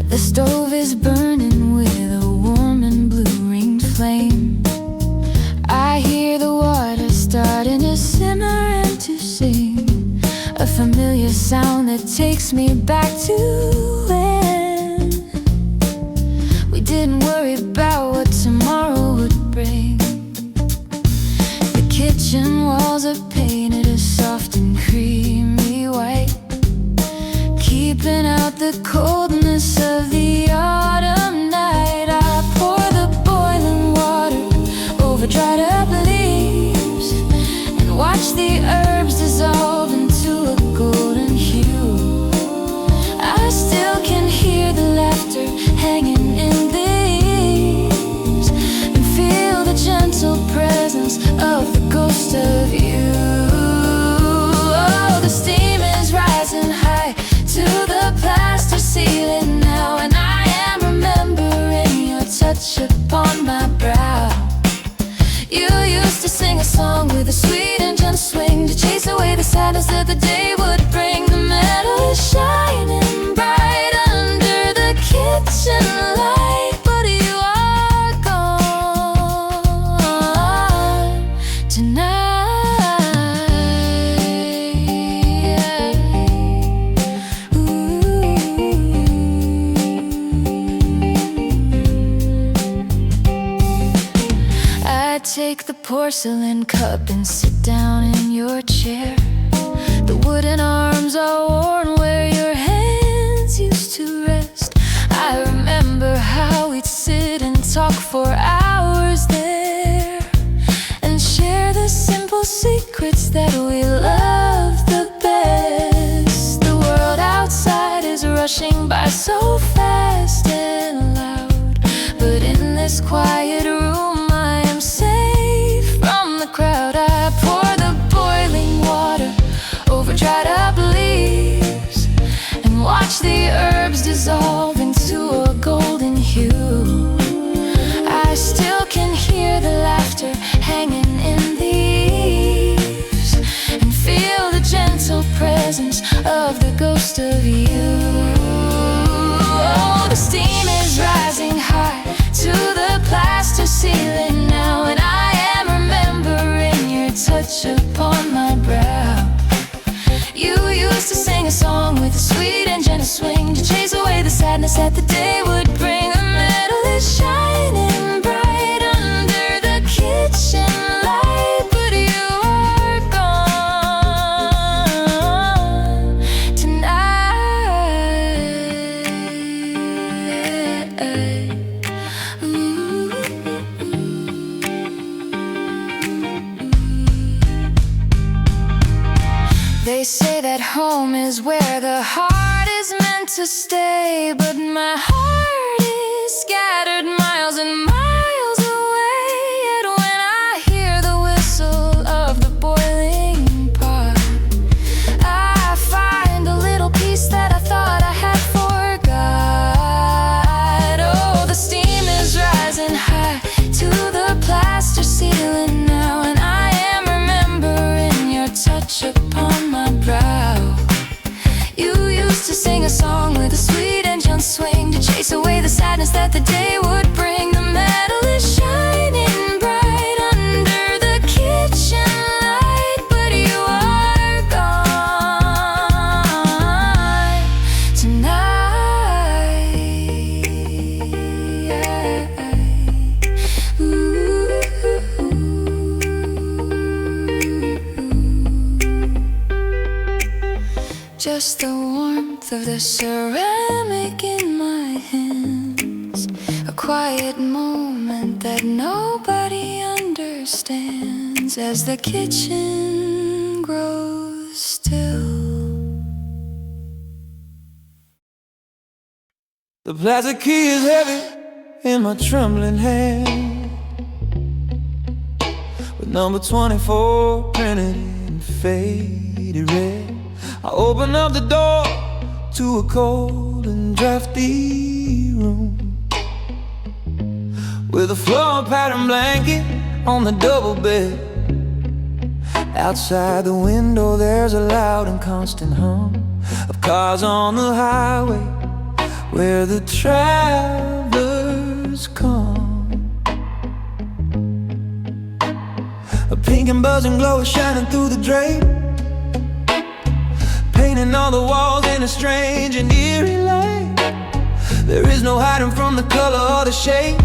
The stove is burning with a warm and blue-ringed flame. I hear the water starting to simmer and to sing, a familiar sound that takes me back to when we didn't worry about what tomorrow would bring. The kitchen walls are painted a soft and creamy white, keeping out the coldness of the autumn night. I pour the boiling water over dried up leaves and watch the herbs dissolve into a golden hue. I still can hear the laughter hanging in the eaves and feel the gentle breath presence of the ghost of you. Oh, the steam is rising high to the plaster ceiling now, and I am remembering your touch upon my brow. You used to sing a song with a sweet and gentle swing to chase away the sadness that the day would bring. The metal is shining bright under the kitchen light, but you are gone tonight. I take the porcelain cup and sit down in your chair. The wooden arms are worn where your hands used to rest. I remember how we'd sit and talk for hours there and share the simple secrets that we love the best. The world outside is rushing by so fast and loud, but in this quiet room I am safe from the crowd. I pour the boiling water over dried up leaves and watch the herbs dissolve into a golden hue. I still can hear the laughter hanging in the eaves and feel the gentle presence of the ghost of you. Oh, the steam is rising high to the plaster ceiling now, and I am remembering your touch upon my brow. You used to sing a song with a sweet and gentle swing to chase away the sadness that the day would bring. The metal is shining bright under the kitchen light, but you are gone tonight. Ooh. They say that home is where the heart is meant to stay, but my heart is scattered miles and miles away. Yet when I hear the whistle of the boiling pot, I find a little piece that I thought I had forgot. Oh, the steam is rising high to the plaster ceiling now, and I am remembering your touch upon my brow. You used to sing a song with a sweet and gentle swing to chase away the sadness that the day would bring. The metal is shining bright under the kitchen light, but you are gone tonight. Ooh. Just the warmth of the ceramic in my hands, a quiet moment that nobody understands as the kitchen grows still. The plastic key is heavy in my trembling hand, with number 24 printed in faded red. I open up the door to a cold and drafty room, with a floor pattern blanket on the double bed. Outside the window there's a loud and constant hum of cars on the highway where the travelers come. A pink and buzzing glow is shining through the drape, painting all the walls in a strange and eerie light. There is no hiding from the color or the shape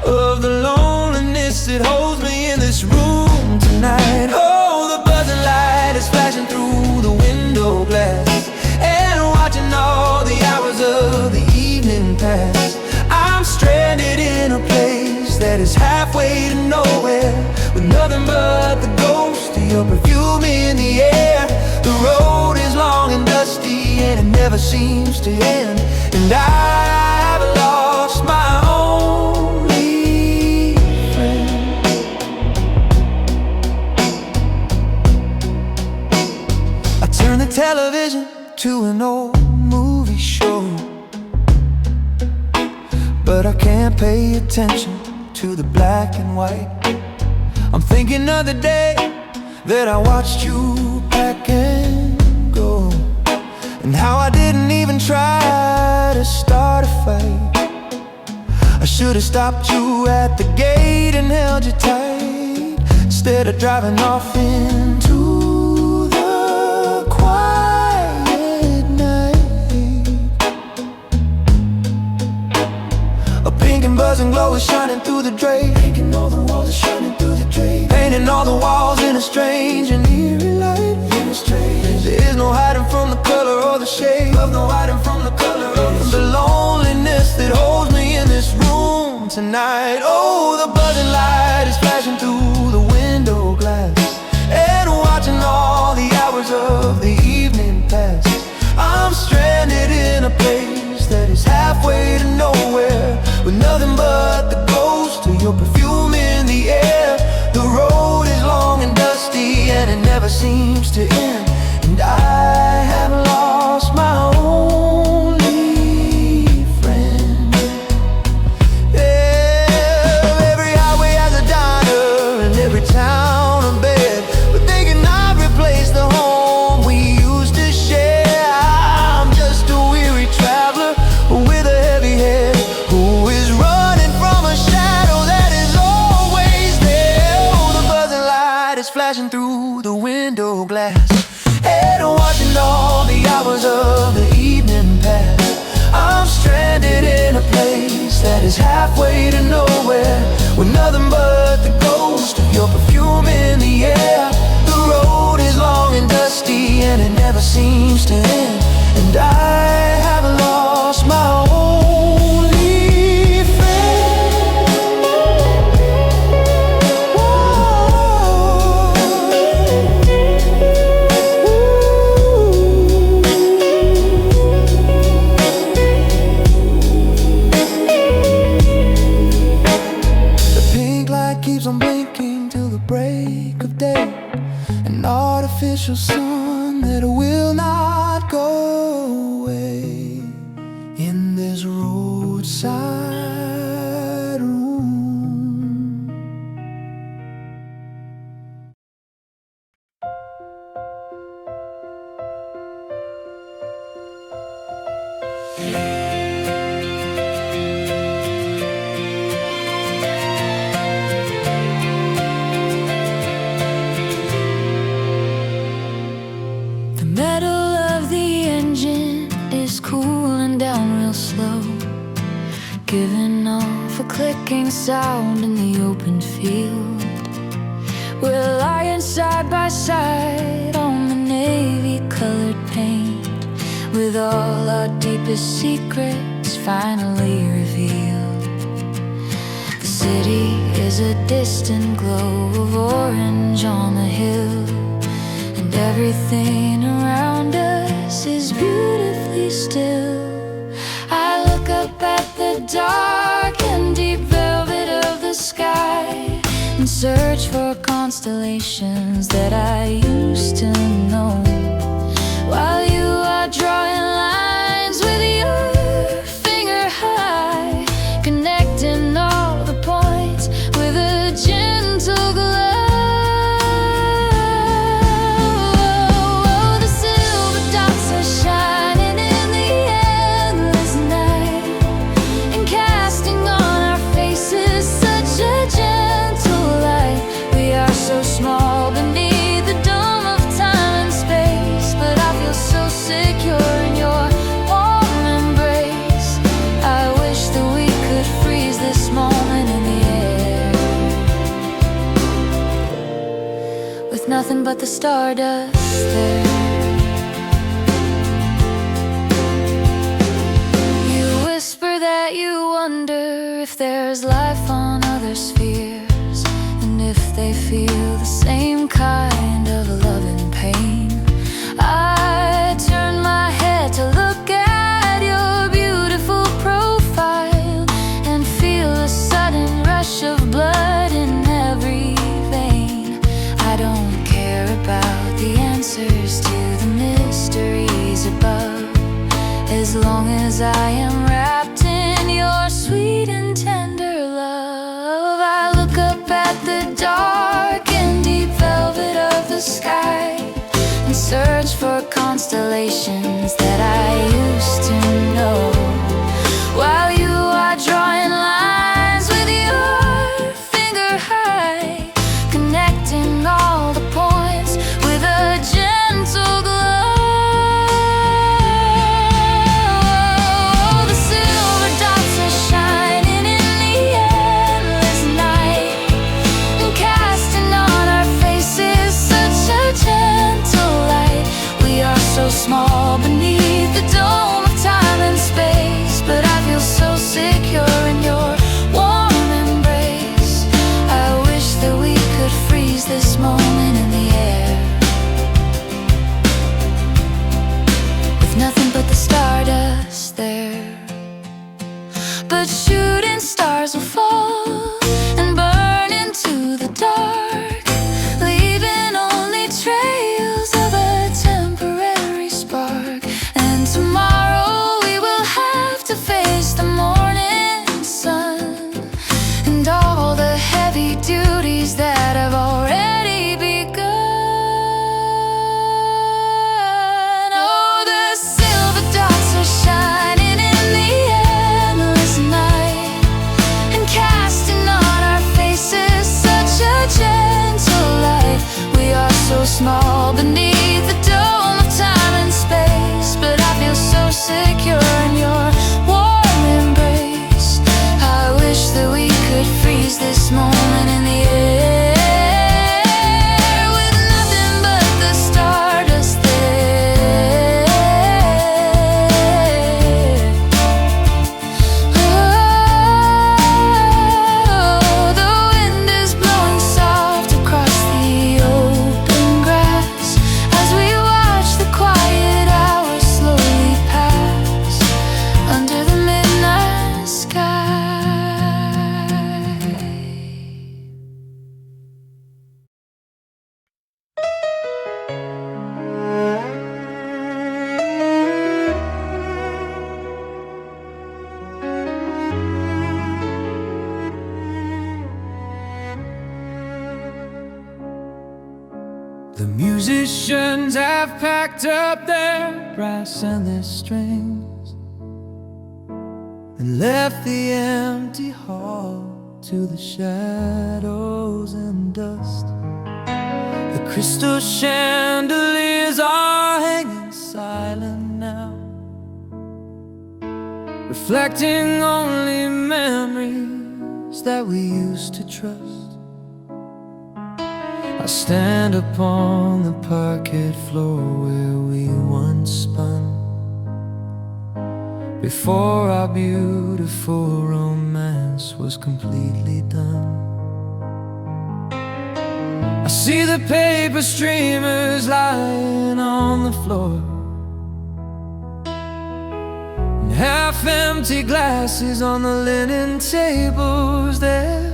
of the loneliness that holds me in this room tonight. Oh, the buzzing light is flashing through the window glass, and watching all the hours of the evening pass. I'm stranded in a place that is halfway to nowhere, with nothing but the ghost of your perfume in the air. The road is long and dusty and it never seems to end, and I've lost my only friend. television to an old movie show, but I can't pay attention to the black and white. I'm thinking of the day that I watched you pack and go, and how I didn't even try to start a fight. I should've stopped you at the gate and held you tight, instead of driving off into the quiet night. A pink and buzzing glow is shining through the drape, painting all the walls is shining through the drape, painting all the walls in a strange and eerie light. There is no hiding from the color or the shade, love no hiding from the color of the loneliness that holds me in this room tonight. Oh, the buzzing light is flashing through the window glass, and watching all the hours of the evening pass. I'm stranded in a place that is halfway to nowhere, with nothing but the ghost of your perfume in the air. The road is long and dusty, and it never seems to end, and I have lost my only friend. Yeah, every highway has a diner, and every town a bed, but they cannot replace the home we used to share. I'm just a weary traveler with a heavy head, who is running from a shadow that is always there. Oh, the buzzing light is flashing through the window glass, and watching all the hours of the evening pass. I'm stranded in a place that is halfway to nowhere, with nothing but the ghost of your perfume in the air. The road is long and dusty, and it never seems to end, and I have lost my only friend. The pink light keeps on blinking till the break of day, an artificial sun that will not go away in this roadside room. The metal of the engine is cooling down real slow, giving off a clicking sound in the open field. We're lying side by side on the navy colored paint, with all our deepest secrets finally revealed. The city is a distant glow of orange on the hill, and everything around us is beautifully still. I look up at the dark and deep velvet of the sky, and search for constellations that I used to know, while you are drawing lines with your finger high, connecting all the points with a gentle glow. So small beneath the dome of time and space, but I feel so secure in your warm embrace. I wish that we could freeze this moment in the air, with nothing but the stardust there. You whisper that you wonder if there's life on other spheres, and if they feel the same kind of love and pain. I turn my head to look at your beautiful profile, and feel a sudden rush of blood in every vein. I don't care about the answers to the mystery. 'cause I am wrapped in your sweet and tender love. I look up at the dark and deep velvet of the sky and search for constellations that I used to know, while you are drawing lines with your finger high, connecting all the points with a gentle glow. The silver dots are shining in the endless night and casting on our faces such a gentle light. We are so small beneath the dome of time and space, but I feel so secure in your warm embrace. I wish that we could freeze this moment in the air, with nothing but the stardust there. But shooting stars will fall and burn into the dark, leaving only trails of a temporary spark. And tomorrow we will have to face the morning sun and all the heavy duties that have already begun. Oh, the silver dots are shining in the endless night and casting on our faces such a gentle light. We are so small beneath the dome of time and space, but I feel so secure in your warm embrace. I wish that we could freeze this moment in the air, with nothing but the stardust there. Oh, the wind is blowing soft across the open grass as we watch the quiet hours slowly pass under the midnight sky. The musicians have packed up their brass and their strings and left the empty hall to the shadows and dust. The crystal chandeliers are hanging silent now, reflecting only memories that we used to trust. I stand upon the parquet floor where we once spun, before our beautiful romance was completely done. I see the paper streamers lying on the floor, and half-empty glasses on the linen tables there.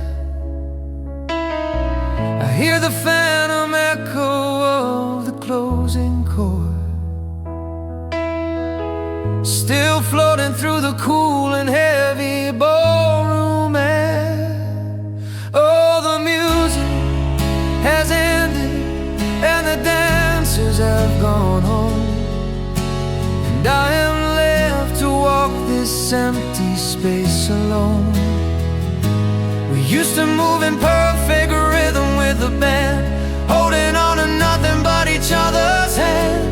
I hear the phantom echo of the closing chord, still floating through the cool and heavy ballroom air. Oh, the music has ended and the dancers have gone home, and I am left to walk this empty space alone. We used to move in perfect rhythm with the band, holding on to nothing but each other's hand.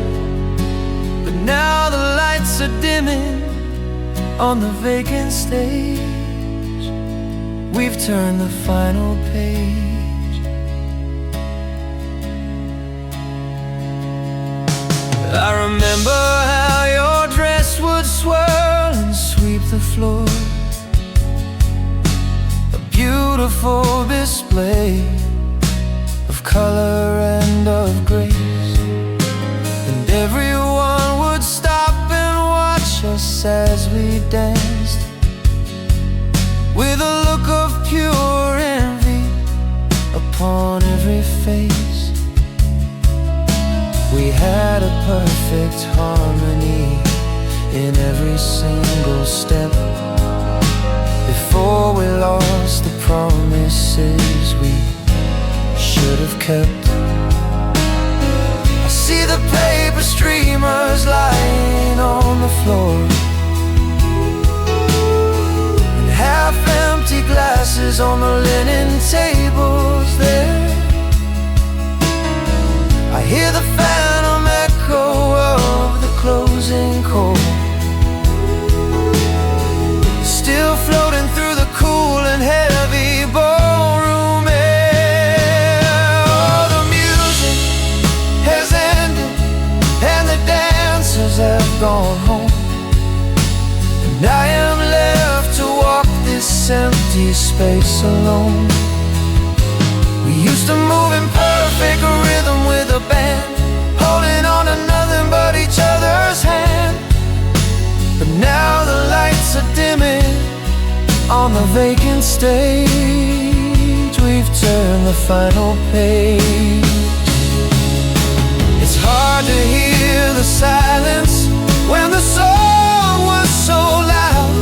But now the lights are dimming on the vacant stage. We've turned the final page. I remember how your dress would swirl and sweep the floor, beautiful display of color and of grace, and everyone would stop and watch us as we danced, with a look of pure envy upon every face. We had a perfect harmony in every single kept. I see the paper streamers lying on the floor, and half-empty glasses on the linen tables there. I hear the phantom echo of the closing chord, still floating through the cool and heavy ballroom air. Oh, the music has ended and the dancers have gone home, and I am left to walk this empty space alone. We used to move in perfect rhythm with a band, holding on to nothing but each other's hand. But now the lights are dimming on the vacant stage. We've turned the final page. It's hard to hear the silence when the song was so loud,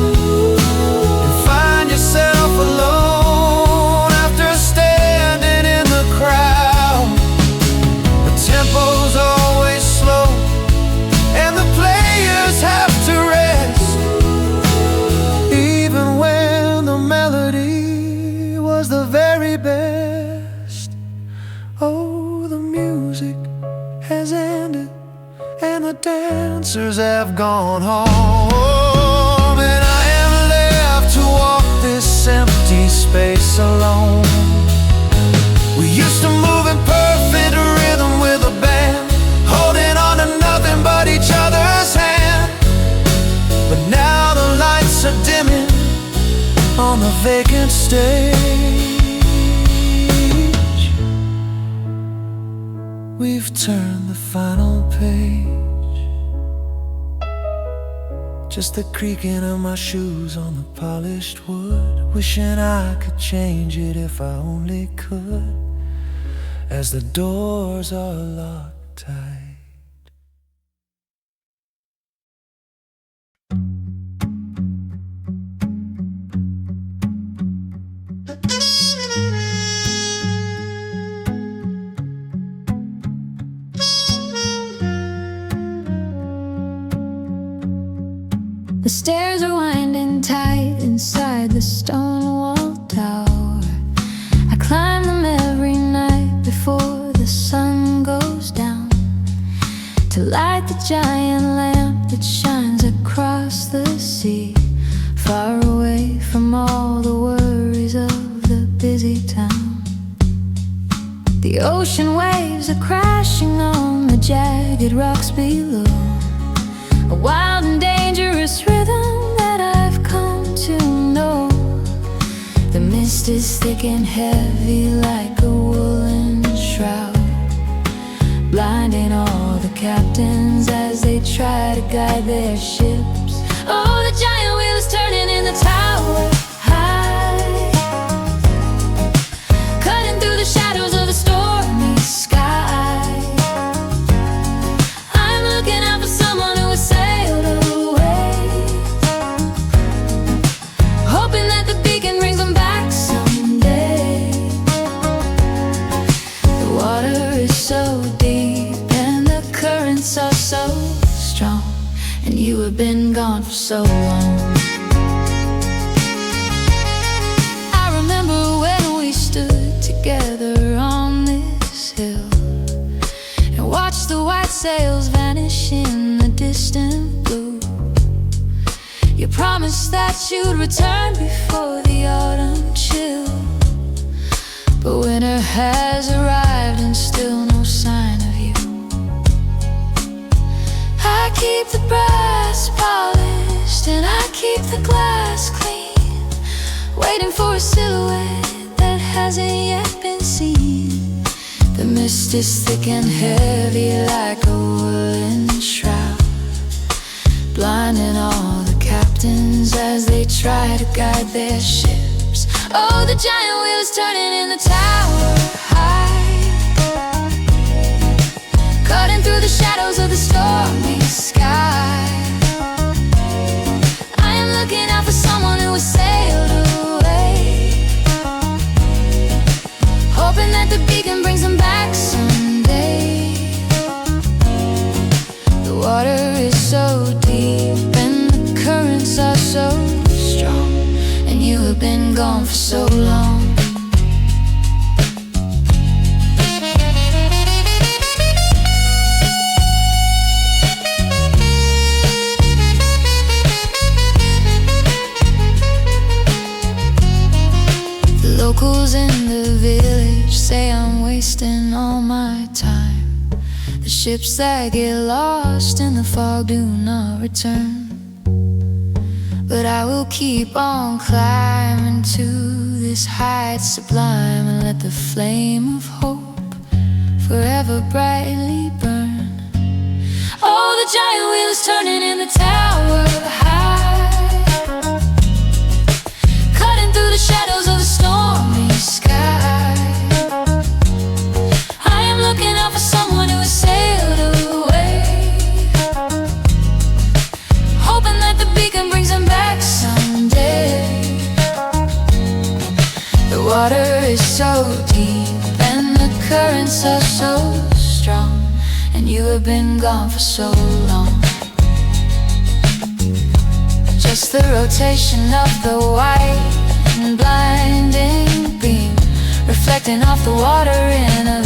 and find yourself alone after standing in the crowd. The tempo's always slow and the players have to rest, even when the melody was the very best. Oh, the music has ended and the dancers have gone home, and I am left to walk this empty space alone. We used to move in perfect rhythm with a band, holding on to nothing but each other's hand. But now the lights are dimming on the vacant stage. We've turned the final page. Just the creaking of my shoes on the polished wood, wishing I could change it if I only could, as the doors are locked tight. The stairs are winding tight inside the stone wall tower. I climb them every night before the sun goes down, to light the giant lamp that shines across the sea, far away from all the worries of the busy town. The ocean waves are crashing on the jagged rocks below, a wild and dangerous rhythm that I've come to know. The mist is thick and heavy like a woolen shroud, blinding all the captains as they try to guide their ships. Oh, the giant wheel is turning in the tower high, cutting through the shadows of the stormy sky. I'm looking out for someone who has sailed away, hoping that the beacon brings them back someday. The water is so deep and the currents are so strong, and you have been gone for so long. I remember when we stood together on this hill and watched the white sails vanish in the distant blue. You promised that you'd return before the autumn chill, but winter has arrived and still no sign of you. I keep the brass polished and I keep the glass clean, waiting for a silhouette that hasn't yet been seen. The mist is thick and heavy like a woolen shroud, blinding all the captains as they try to guide their ships. Oh, the giant wheel is turning in the tower high, cutting through the shadows of the stormy sky. I am looking out for someone who has sailed away, hoping that the beacon brings them back been gone for so long. Locals in the village say I'm wasting all my time. The ships that get lost in the fog do not return. But I will keep on climbing to this height sublime and let the flame of hope forever brightly burn. Oh, the giant wheel is turning in the tower high, cutting through the shadows of the stormy sky. I am looking out for someone who has sailed away, hoping that the beacon brings him back someday. The water is so deep and the currents are so strong, and you have been gone for so long. Just the rotation of the white and blinding beam reflecting off the water in a